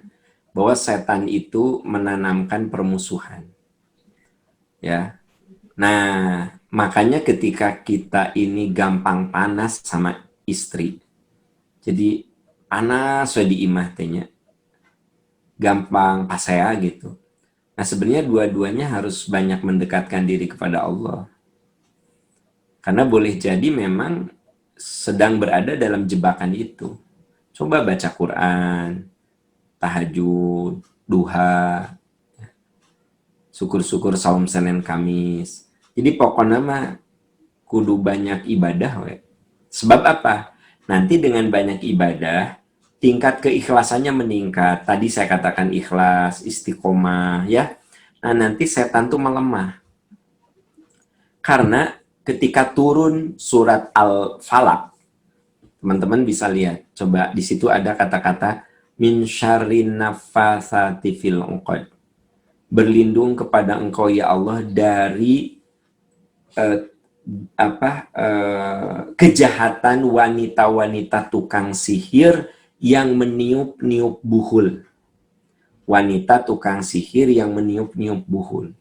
Speaker 1: bahwa setan itu menanamkan permusuhan. Ya. Nah, makanya ketika kita ini gampang panas sama istri, jadi panas we di imah tehnya, gampang pasea gitu. Nah sebenarnya dua-duanya harus banyak mendekatkan diri kepada Allah. Karena boleh jadi memang sedang berada dalam jebakan itu. Coba baca Quran, tahajud, duha, syukur-syukur saum Senin Kamis. Jadi pokoknya mah kudu banyak ibadah we. Sebab apa? Nanti dengan banyak ibadah, tingkat keikhlasannya meningkat. Tadi saya katakan ikhlas, istiqomah ya. Nah, nanti setan tuh melemah. Karena ketika turun surat Al-Falaq, teman-teman bisa lihat. Coba di situ ada kata-kata min syarrin naffatsati fil 'uqad. berlindung kepada Engkau ya Allah dari kejahatan wanita-wanita tukang sihir yang meniup-niup buhul. Wanita tukang sihir yang meniup-niup buhul.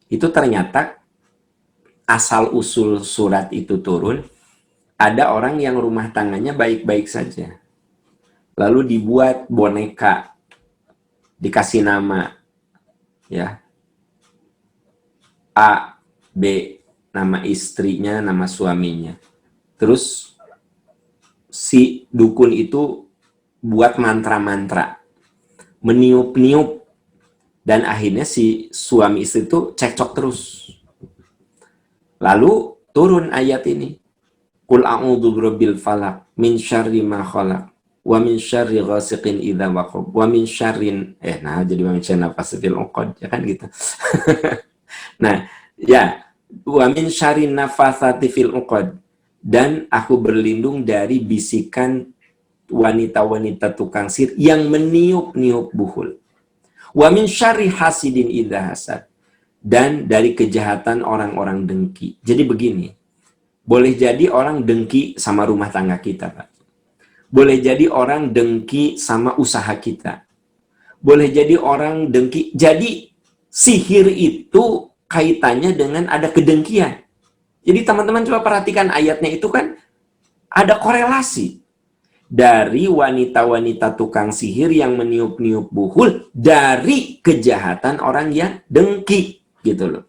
Speaker 1: Itu ternyata asal-usul surat itu turun, ada orang yang rumah tangganya baik-baik saja. Lalu dibuat boneka, dikasih nama, ya, A, B, nama istrinya, nama suaminya. Terus si dukun itu buat mantra-mantra, meniup-niup, dan akhirnya si suami istri itu cekcok terus. Lalu turun ayat ini, Qul a'udzu birabbil falaq min syarri ma khalaq wa min syarri ghasiqin idza waqab wa min syarrin jadi wa min syarri nafasatil uqad, ya kan gitu. Nah, ya, wa min syarri nafatsati fil uqad, dan aku berlindung dari bisikan wanita-wanita tukang sihir yang meniup-niup buhul. Wa min syarri hasidin idza hasad, dan dari kejahatan orang-orang dengki. Jadi begini, boleh jadi orang dengki sama rumah tangga kita, Pak. Boleh jadi orang dengki sama usaha kita. Boleh jadi orang dengki. Jadi sihir itu kaitannya dengan ada kedengkian. Jadi teman-teman coba perhatikan ayatnya itu kan ada korelasi dari wanita-wanita tukang sihir yang meniup-niup buhul dari kejahatan orang yang dengki, gitu loh.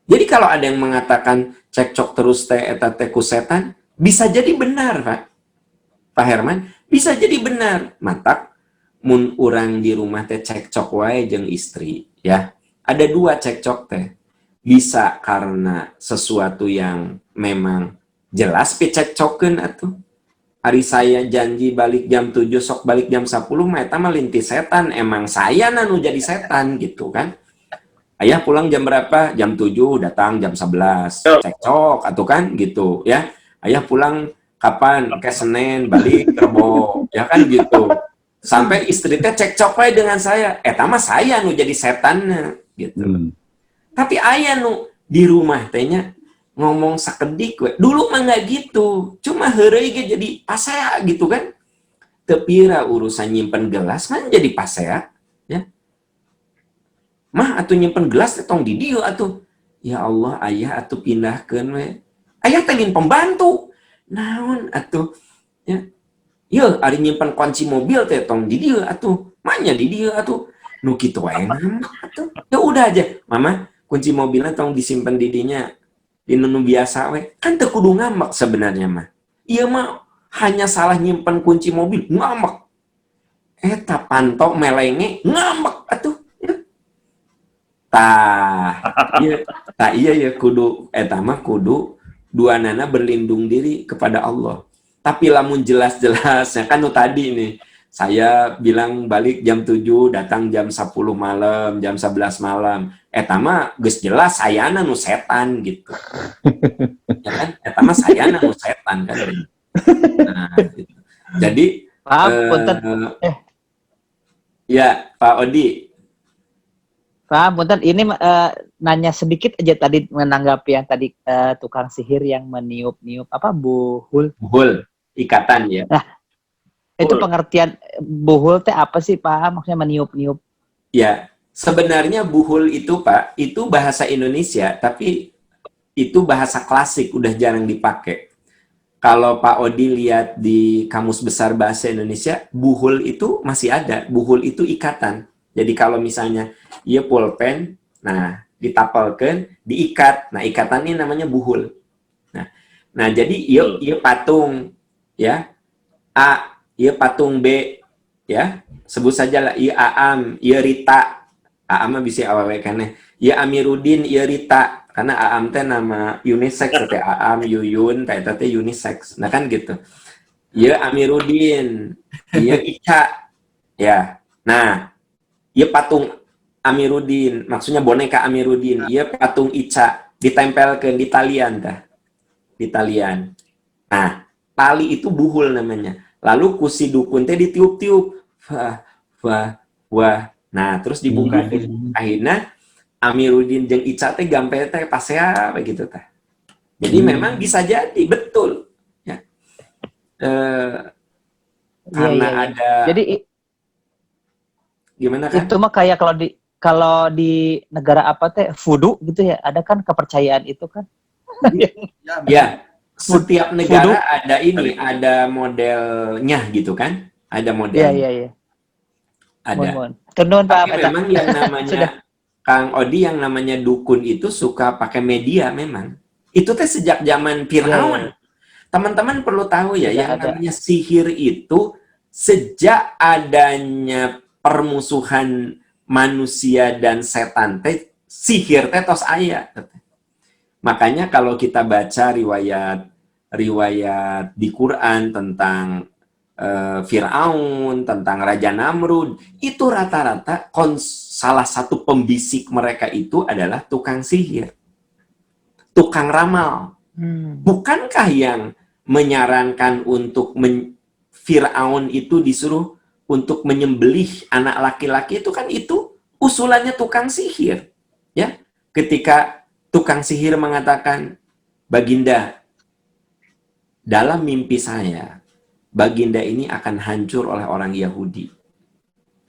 Speaker 1: Jadi kalau ada yang mengatakan cekcok terus teh eta teh ku setan, bisa jadi benar, Pak Herman, bisa jadi benar. Matak mun urang di rumah teh cekcok wae jeung istri, ya. Ada dua cekcok teh. Bisa karena sesuatu yang memang jelas picekcokeun atuh. Hari saya janji balik jam 7, sok balik jam 10, mah eta mah linti setan, emang saya nanu jadi setan gitu kan. Ayah pulang jam berapa? Jam 7, datang jam 11. Cekcok atuh kan gitu ya. Ayah pulang kapan? Ke Senin, balik Rebo, ya kan gitu. Sampai istri teh cekcok wae dengan saya. Eta mah saya nu jadi setannya gitu. Tapi ayah nu di rumah tehnya ngomong sakedik we. Dulu mah nggak gitu. Cuma heureuy ge jadi pasea gitu kan. Teu pira urusan nyimpen gelas kan jadi pasea, ya. Mah atuh nyimpen gelas teh tong di dieu atuh. Ya Allah, ayah atuh pindahkeun we. Ayah teh pembantu. Naon atuh, ya. Yeuh, ari nyimpen kunci mobil teh tong di dieu atuh. Mahnya di dieu atuh. Nu kitu wae atuh. Ya udah aja, Mama, kunci mobilnya tong disimpan di dinya. Di nu biasa we. Kan teu kudu ngambek sebenarnya mah. Ieu mah hanya salah nyimpen kunci mobil, ngambek. Eta pantok melenge ngambek atuh. Iya ya kudu eta mah kudu duanana berlindung diri kepada Allah. Tapi lamun jelas-jelasnya kan tadi nih, saya bilang balik jam 7, datang jam 10 malam, jam 11 malam. Eta mah geus jelas sayana nu setan gitu. Ya kan? Eta mah sayana nu setan kan. Nah, gitu. Jadi
Speaker 4: punten.
Speaker 1: Ya, Pak Odi.
Speaker 4: Pak punten, ini nanya sedikit aja tadi menanggapi yang tadi tukang sihir yang meniup-niup apa buhul.
Speaker 1: Buhul, ikatan ya.
Speaker 4: Nah, itu pengertian buhul teh apa sih, Pak? Maksudnya meniup-niup.
Speaker 1: Ya, sebenarnya buhul itu, Pak, itu bahasa Indonesia, tapi itu bahasa klasik, udah jarang dipakai. Kalau Pak Odi lihat di Kamus Besar Bahasa Indonesia, buhul itu masih ada. Buhul itu ikatan. Jadi kalau misalnya ieu pulpen, nah ditapelkeun, diikat. Nah, ikatan ini namanya buhul. Nah jadi ieu patung ya. A, ieu patung B ya. Sebut saja lah ieu Aam, ieu Rita. Aam mah bisa awewe keneh. Ieu Amiruddin, ieu Rita. Karena Aam teh nama unisex teh, Aam, Yuyun, eta teh unisex. Nah kan gitu. Ieu Amiruddin, ieu Ica. Ya. Nah, ieu patung Amiruddin, maksudnya boneka Amiruddin. Ieu patung Ica, ditempelkeun di talian tah. Di talian. Nah, tali itu buhul namanya. Lalu ku si dukun teh ditiup-tiup. Wah, wah, wah, Nah, terus dibuka deh. Akhirnya Amiruddin jeung Ica teh gampe teh pasea begitu teh. Jadi memang bisa jadi betul ya. Karena
Speaker 4: Iya.
Speaker 1: ada
Speaker 4: Jadi
Speaker 1: gimana kan?
Speaker 4: itu mah kayak kalau di negara apa teh voodoo gitu ya, ada kan kepercayaan itu kan.
Speaker 1: Ya, setiap negara
Speaker 4: Voodoo.
Speaker 1: ada ini, ada modelnya gitu kan? Ada model.
Speaker 4: Iya.
Speaker 1: Ada.
Speaker 4: Mohon. Tenun Pak.
Speaker 1: Tapi memang yang namanya
Speaker 4: Sudah.
Speaker 1: Kang Odi yang namanya dukun itu suka pakai media memang. Itu teh sejak zaman Firaun.
Speaker 4: Iya.
Speaker 1: Teman-teman perlu tahu ya,
Speaker 4: Sudah
Speaker 1: yang
Speaker 4: ada.
Speaker 1: namanya sihir itu sejak adanya permusuhan manusia dan setan teh sihir teh tos aya. Makanya kalau kita baca riwayat di Quran tentang Fir'aun, tentang Raja Namrud, itu rata-rata salah satu pembisik mereka itu adalah tukang sihir, tukang ramal. Bukankah yang menyarankan untuk Fir'aun itu disuruh untuk menyembelih anak laki-laki itu kan itu usulannya tukang sihir, ya? Ketika tukang sihir mengatakan, Baginda, dalam mimpi saya, Baginda ini akan hancur oleh orang Yahudi.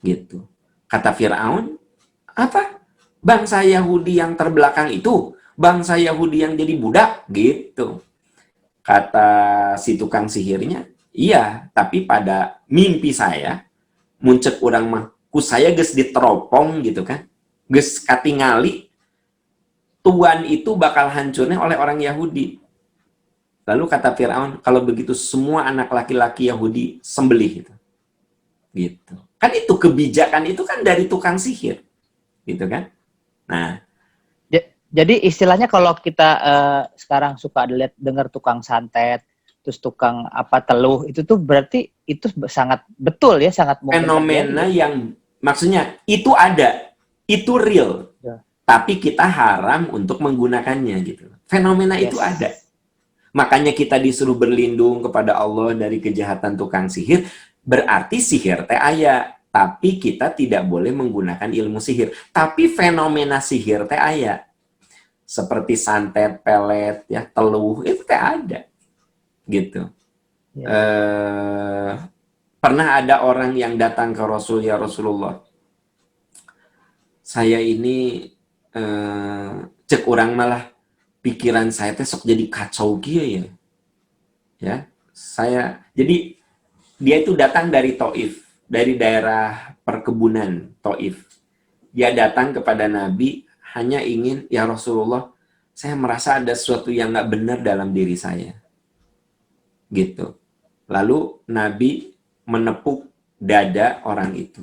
Speaker 1: Gitu. Kata Fir'aun, apa? Bangsa Yahudi yang terbelakang itu? Bangsa Yahudi yang jadi budak? Gitu. Kata si tukang sihirnya, iya, tapi pada mimpi saya, muncul orang mah, ku saya geus diteropong gitu kan. Geus katingali, Tuhan itu bakal hancurnya oleh orang Yahudi. Lalu kata Fir'aun, kalau begitu semua anak laki-laki Yahudi sembelih. Gitu. Kan itu kebijakan itu kan dari tukang sihir. Gitu kan. Nah.
Speaker 4: Jadi istilahnya kalau kita sekarang suka dengar tukang santet, terus tukang apa teluh, itu tuh berarti itu sangat betul ya, sangat mungkin
Speaker 1: fenomena terjadi. Yang maksudnya itu ada, itu real. Ya. Tapi kita haram untuk menggunakannya gitu. Fenomena itu ada. Makanya kita disuruh berlindung kepada Allah dari kejahatan tukang sihir, berarti sihir teh aya, tapi kita tidak boleh menggunakan ilmu sihir. Tapi fenomena sihir teh aya. Seperti santet, pelet, ya, teluh, itu teh ada. Gitu. Ya. Pernah ada orang yang datang ke Rasul, ya Rasulullah, saya ini cek orang malah pikiran saya teh sok jadi kacau gitu ya. Jadi dia itu datang dari Taif, dari daerah perkebunan Taif. Dia datang kepada Nabi hanya ingin, ya Rasulullah, saya merasa ada sesuatu yang nggak benar dalam diri saya. Gitu. Lalu Nabi menepuk dada orang itu.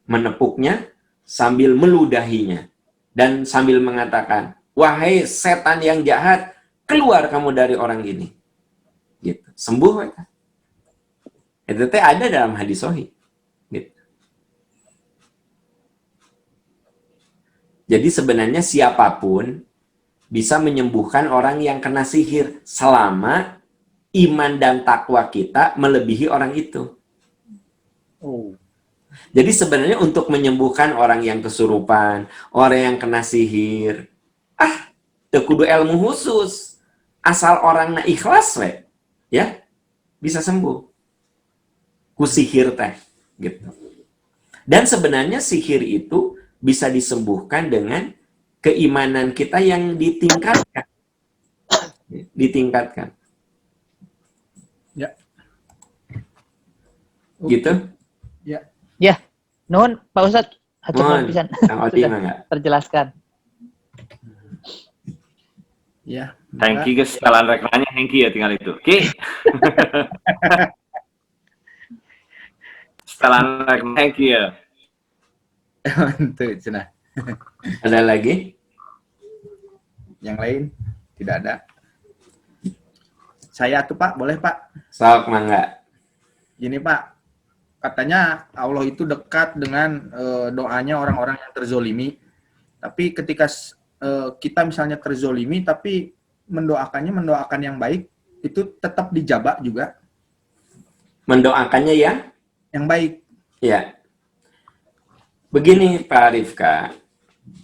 Speaker 1: Menepuknya sambil meludahinya dan sambil mengatakan, wahai setan yang jahat, keluar kamu dari orang ini. Gitu. Sembuh. Itu teh ada dalam hadis sahih. Gitu. Jadi sebenarnya siapapun bisa menyembuhkan orang yang kena sihir selama iman dan takwa kita melebihi orang itu. Jadi sebenarnya untuk menyembuhkan orang yang kesurupan, orang yang kena sihir, teu kudu ilmu khusus. Asal orang ikhlas we, ya, bisa sembuh. Ku sihir teh, gitu. Dan sebenarnya sihir itu bisa disembuhkan dengan keimanan kita yang ditingkatkan. Ditingkatkan.
Speaker 3: Ya.
Speaker 1: Gitu?
Speaker 3: Ya.
Speaker 4: Ya. Nuhun Pak Ustadz. Hatur nuhun pisan.
Speaker 1: Sudah
Speaker 4: terjelaskan.
Speaker 3: Ya.
Speaker 2: Thank you guys. Sekalian rekenanya thank you ya tinggal itu. Oke. Sekalian rekenanya thank you ya.
Speaker 3: Itu cenah.
Speaker 1: Ada lagi?
Speaker 3: Yang lain? Tidak ada. Saya tuh Pak, boleh Pak?
Speaker 1: Sok mangga.
Speaker 3: Gini Pak, katanya Allah itu dekat dengan doanya orang-orang yang terzolimi. Tapi ketika kita misalnya terzolimi, tapi mendoakan yang baik, itu tetap dijabah juga.
Speaker 1: Mendoakannya yang
Speaker 3: baik.
Speaker 1: Ya. Begini Pak Rifka,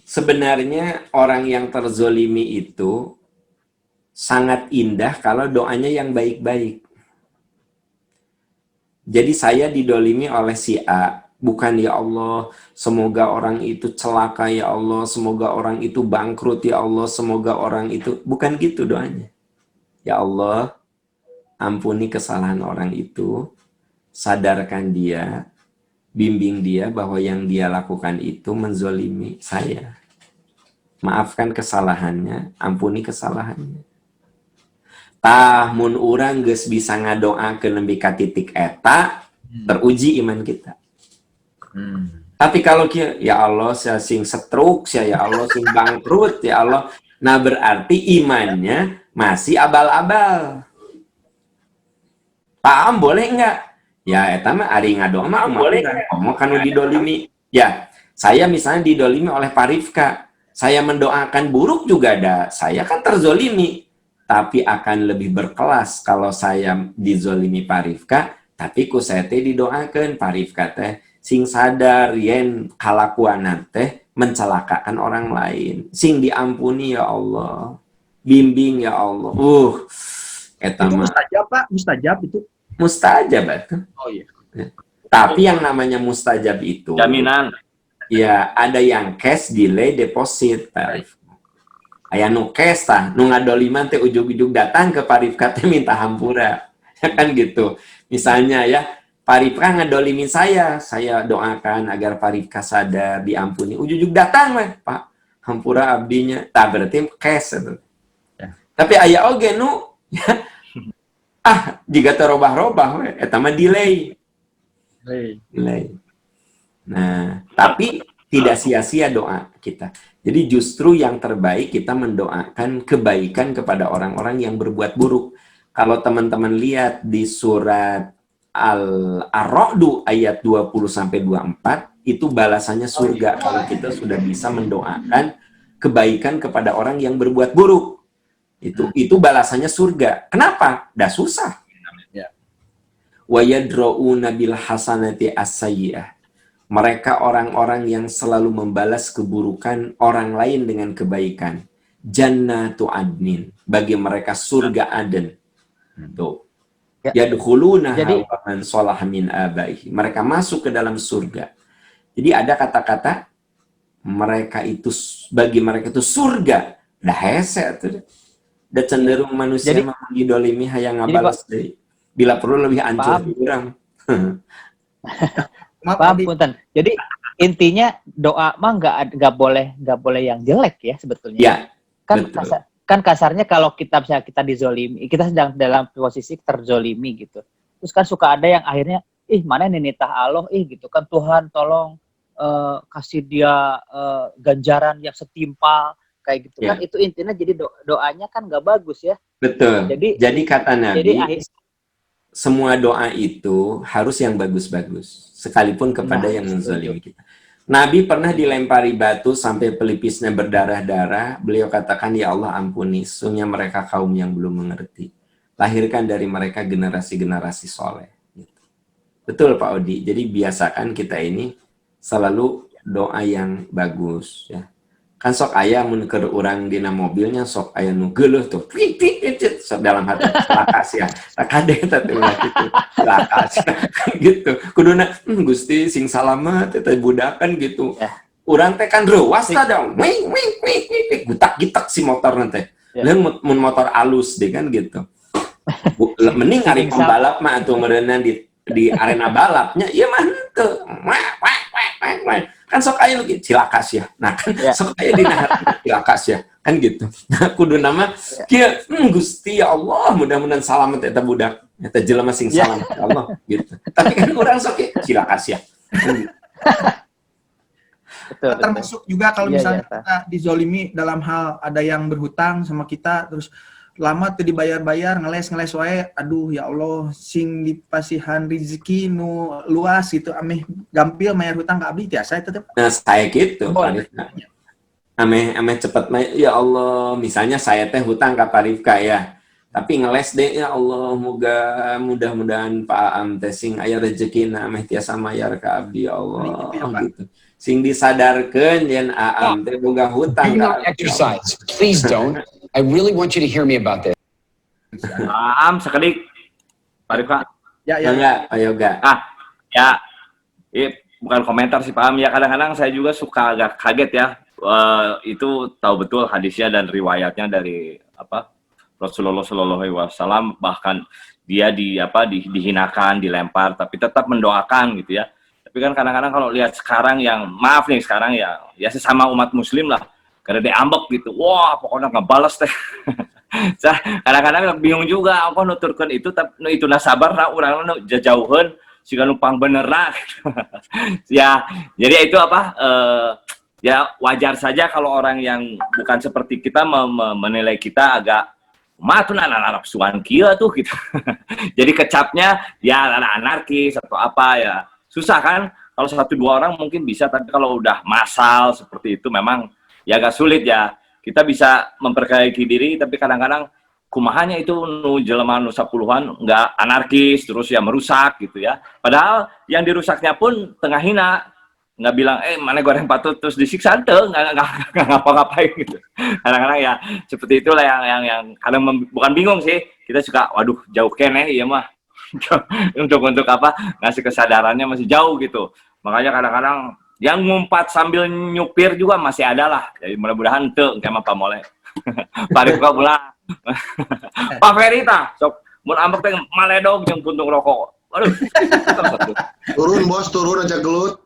Speaker 1: sebenarnya orang yang terzolimi itu sangat indah kalau doanya yang baik-baik. Jadi saya didolimi oleh si A, bukan ya Allah, semoga orang itu celaka ya Allah, semoga orang itu bangkrut ya Allah, semoga orang itu, bukan gitu doanya. Ya Allah, ampuni kesalahan orang itu, sadarkan dia, bimbing dia bahwa yang dia lakukan itu menzolimi saya. Maafkan kesalahannya, ampuni kesalahannya. Mun urang geus bisa ngadoakeun nepi ka titik eta, teruji iman kita. Tapi kalau ya Allah saya sing stroke, ya Allah sing bangkrut, ya Allah, nah berarti imannya masih abal-abal. Paham boleh enggak? Ya eta mah ari ngadoa mah boleh ngomong kanu didolimi. Ya, saya misalnya didolimi oleh Pak Rifka, saya mendoakan buruk juga ada. Saya kan terzolimi, tapi akan lebih berkelas kalau saya dizolimi Pak Rifka, tapi ku saya teh didoakan Pak Rifka teh sing sadar yen kalakuanan teh mencelakakan orang lain, sing diampuni ya Allah, bimbing ya Allah. Eta
Speaker 3: Itu
Speaker 1: mah
Speaker 3: mustajab Pak, mustajab itu.
Speaker 1: mustajab atuh.
Speaker 3: Oh iya.
Speaker 1: Tapi yang namanya mustajab itu
Speaker 2: Jaminan.
Speaker 1: ya ada yang cash delay deposit Pak Rifka. Aya nu cash tah, nu ngadoliman teh ujug-ujug datang ke Pak Rifka teh minta hampura. Ya kan gitu. Misalnya ya, Pak Rifka ngadolimin saya doakan agar Pak Rifka sadar, diampuni. Ujug-ujug datang mah, Pak. Hampura abdinya. Tah berarti cash itu.
Speaker 3: Ya.
Speaker 1: Tapi aya oge nu ya, jika terobah-robah we, eta mah delay. Delay. Nah, tapi tidak sia-sia doa kita. Jadi justru yang terbaik kita mendoakan kebaikan kepada orang-orang yang berbuat buruk. Kalau teman-teman lihat di surat Ar-Ra'd ayat 20-24, itu balasannya surga kalau kita sudah bisa mendoakan kebaikan kepada orang yang berbuat buruk. Itu balasannya surga. Kenapa? Dah susah. Wa yadra'una bil hasanati as-sayyi'ah. Mereka orang-orang yang selalu membalas keburukan orang lain dengan kebaikan. Jannatu adnin. Bagi mereka surga Aden. Tuh. Yadkhuluna man sholaha min abaihi. Mereka masuk ke dalam surga. Jadi ada kata-kata mereka itu, bagi mereka itu surga. Dah hese tuh. Dah cenderung manusia mengidolimi hayang ngabalas deui. Bila perlu lebih ancur kurang.
Speaker 4: Paham, punten. Jadi intinya doa mah nggak boleh yang jelek ya sebetulnya.
Speaker 1: Ya,
Speaker 4: kan kasarnya kalau kita misalnya kita dizolimi, kita sedang dalam posisi terzolimi gitu. Terus kan suka ada yang akhirnya, mana ini nitah Allah, gitu kan Tuhan tolong kasih dia ganjaran yang setimpal kayak gitu kan. Itu intinya jadi doanya kan nggak bagus ya.
Speaker 1: Betul. Jadi kata Nabi, semua doa itu harus yang bagus-bagus, sekalipun kepada yang menzalimi kita. Nabi pernah dilempari batu sampai pelipisnya berdarah-darah. Beliau katakan, ya Allah ampuni, sesungguhnya mereka kaum yang belum mengerti. Lahirkan dari mereka generasi-generasi soleh. Gitu. Betul Pak Odi. Jadi biasakan kita ini selalu doa yang bagus. Ya. Kan sok aya mun keur urang dina mobilnya sok aya nu geuleuh tuh sok dalam hati lakas ya kade eta teh ulah kitu lakas gitu kuduna Gusti sing salamet teh budakan gitu urang teh kan reuas tah da gutak-gitak si motor teh leung mun motor alus deh kan gitu mending ari pembalap mah atuh meureunna di arena balapnya ieu mah henteu kan sok aya lu cilakas ya. Nah kan sok aya dina cilakas ya. Kan gitu. Nah kudu nama kieu Gusti ya Allah mudah-mudahan salamet eta budak. Eta jelema sing salamet ya Allah gitu. Tapi kan urang sok cilakas ya.
Speaker 3: Betul, termasuk juga kalau misalnya kita dizolimi dalam hal ada yang berhutang sama kita terus lama tuh dibayar-bayar ngeles wae, aduh ya Allah sing dipasihan rezeki nu luas gitu ameh gampil mayar hutang ka abdi tiasa eta teh.
Speaker 1: Nah saya gitu ameh cepet ya Allah misalnya saya teh hutang ka Pak Rifka ya Tapi ngeles deh ya Allah, mudah-mudahan Pak Am teh sing aya rezekina meh tiasa mayar ka abdi ya Allah gitu. Sing disadarkeun yen Aam teh boga hutang ka abdi.
Speaker 9: Exercise. Please don't. I really want you to hear me about this.
Speaker 2: Am sekedik. Pak Rifka.
Speaker 3: Ya.
Speaker 1: Enggak, Pak Yoga.
Speaker 2: Ya. Bukan komentar sih Pak Am. Ya kadang-kadang saya juga suka agak kaget ya. Itu tahu betul hadisnya dan riwayatnya dari Rasulullah Shallallahu Alaihi Wasallam, bahkan dia dihinakan, dilempar, tapi tetap mendoakan gitu ya. Tapi kan kadang-kadang kalau lihat sekarang yang maaf nih sekarang ya sesama umat Muslim lah, karena dia ambek gitu, wah pokoknya ngebales teh. Kadang-kadang bingung juga, apa nuturkan itu, tapi itu nasabar, nah orang jauhan, sehingga numpang bener lah. Ya, jadi itu ya wajar saja kalau orang yang bukan seperti kita menilai kita agak tuh anak suan kia tuh gitu. Jadi kecapnya ya anarkis atau apa ya susah kan. Kalau 1-2 orang mungkin bisa, tapi kalau udah massal seperti itu memang ya agak sulit ya. Kita bisa memperbaiki diri, tapi kadang-kadang kumahanya itu jelema nu 10-an nggak anarkis terus ya merusak gitu ya. Padahal yang dirusaknya pun tengah hina. Nggak bilang, mana goreng patut terus disiksa, nggak ngapa-ngapain gitu. Kadang-kadang ya seperti itulah yang kadang bukan bingung sih, kita suka, waduh jauh keneh, iya mah. untuk ngasih kesadarannya masih jauh gitu. Makanya kadang-kadang yang ngumpat sambil nyupir juga masih ada lah. Jadi mudah-mudahan tuh kayak Pak Mole. Pak Rifka pula. Pak Ferita, sok mun ambek teh maledog jeung puntung rokok. Waduh.
Speaker 5: Turun bos, turun aja gelut.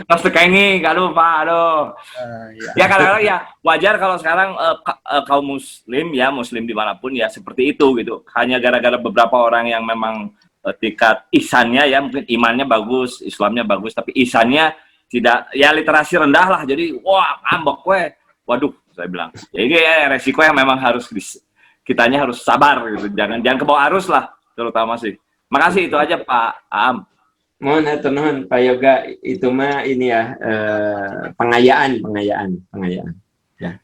Speaker 2: Terus ini, aduh Pak, aduh. Ya kadang-kadang ya wajar kalau sekarang kaum muslim dimanapun ya seperti itu gitu. Hanya gara-gara beberapa orang yang memang tingkat ihsannya ya mungkin imannya bagus, Islamnya bagus, tapi ihsannya tidak, ya literasi rendah lah. Jadi wah ambek waduh saya bilang. Jadi ya resiko yang memang harus kitanya harus sabar gitu. Jangan kebawa arus lah terutama sih. Makasih itu aja Pak Am.
Speaker 1: Mohon atur nuhun Pak Yoga, itu mah ini ya pengayaan ya.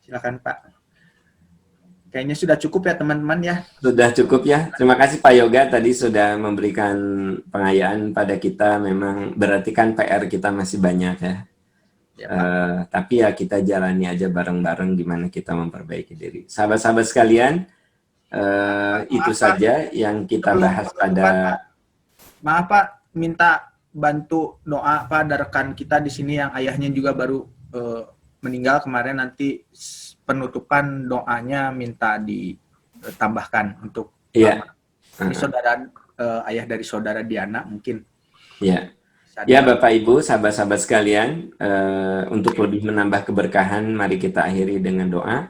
Speaker 3: Silakan Pak. Kayaknya sudah cukup ya teman-teman ya.
Speaker 1: Sudah cukup ya. Terima kasih Pak Yoga tadi sudah memberikan pengayaan pada kita. Memang berarti kan PR kita masih banyak ya. Tapi ya kita jalani aja bareng-bareng gimana kita memperbaiki diri. Sahabat-sahabat sekalian, itu saja yang kita bahas pada.
Speaker 3: Maaf Pak, minta bantu doa Pak, ada rekan kita di sini yang ayahnya juga baru meninggal kemarin, nanti penutupan doanya minta ditambahkan untuk ini saudara ayah dari saudara Diana mungkin.
Speaker 1: Ya. Ya Bapak Ibu, sahabat-sahabat sekalian, untuk lebih menambah keberkahan, mari kita akhiri dengan doa.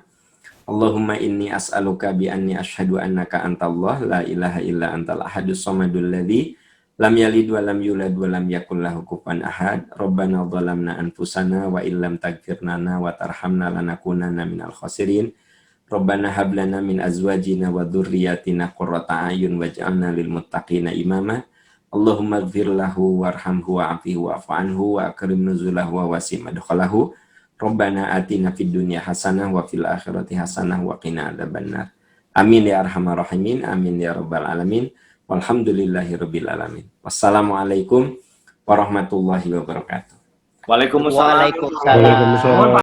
Speaker 1: Allahumma inni as'aluka bi anni asyhadu annaka antallah la ilaha illa antal ahadus samadul ladzi lam yalid wa lam yulad wa lam yakul lahu kufuwan ahad. Rabbana dhalamna anfusana wa illam taghfir lana wa tarhamna lanakunanna minal khasirin. Rabbana hab lana min azwajina wa dzurriyyatina qurrata a'yun waj'alna lil muttaqina imama. Allahumma ighfir lahu warhamhu wa'afihi wa'fu anhu wa akrim nuzulahu wa wasi' madkhalahu. Rabbana atina fid dunya hasanah wa fil akhirati hasanah wa qina adzabannar. Amin ya arhamar rahimin, amin ya rabbal alamin. Walhamdulillahirabbil alamin. Wassalamualaikum warahmatullahi wabarakatuh.
Speaker 2: Waalaikumsalam.
Speaker 4: Waalaikumsalam.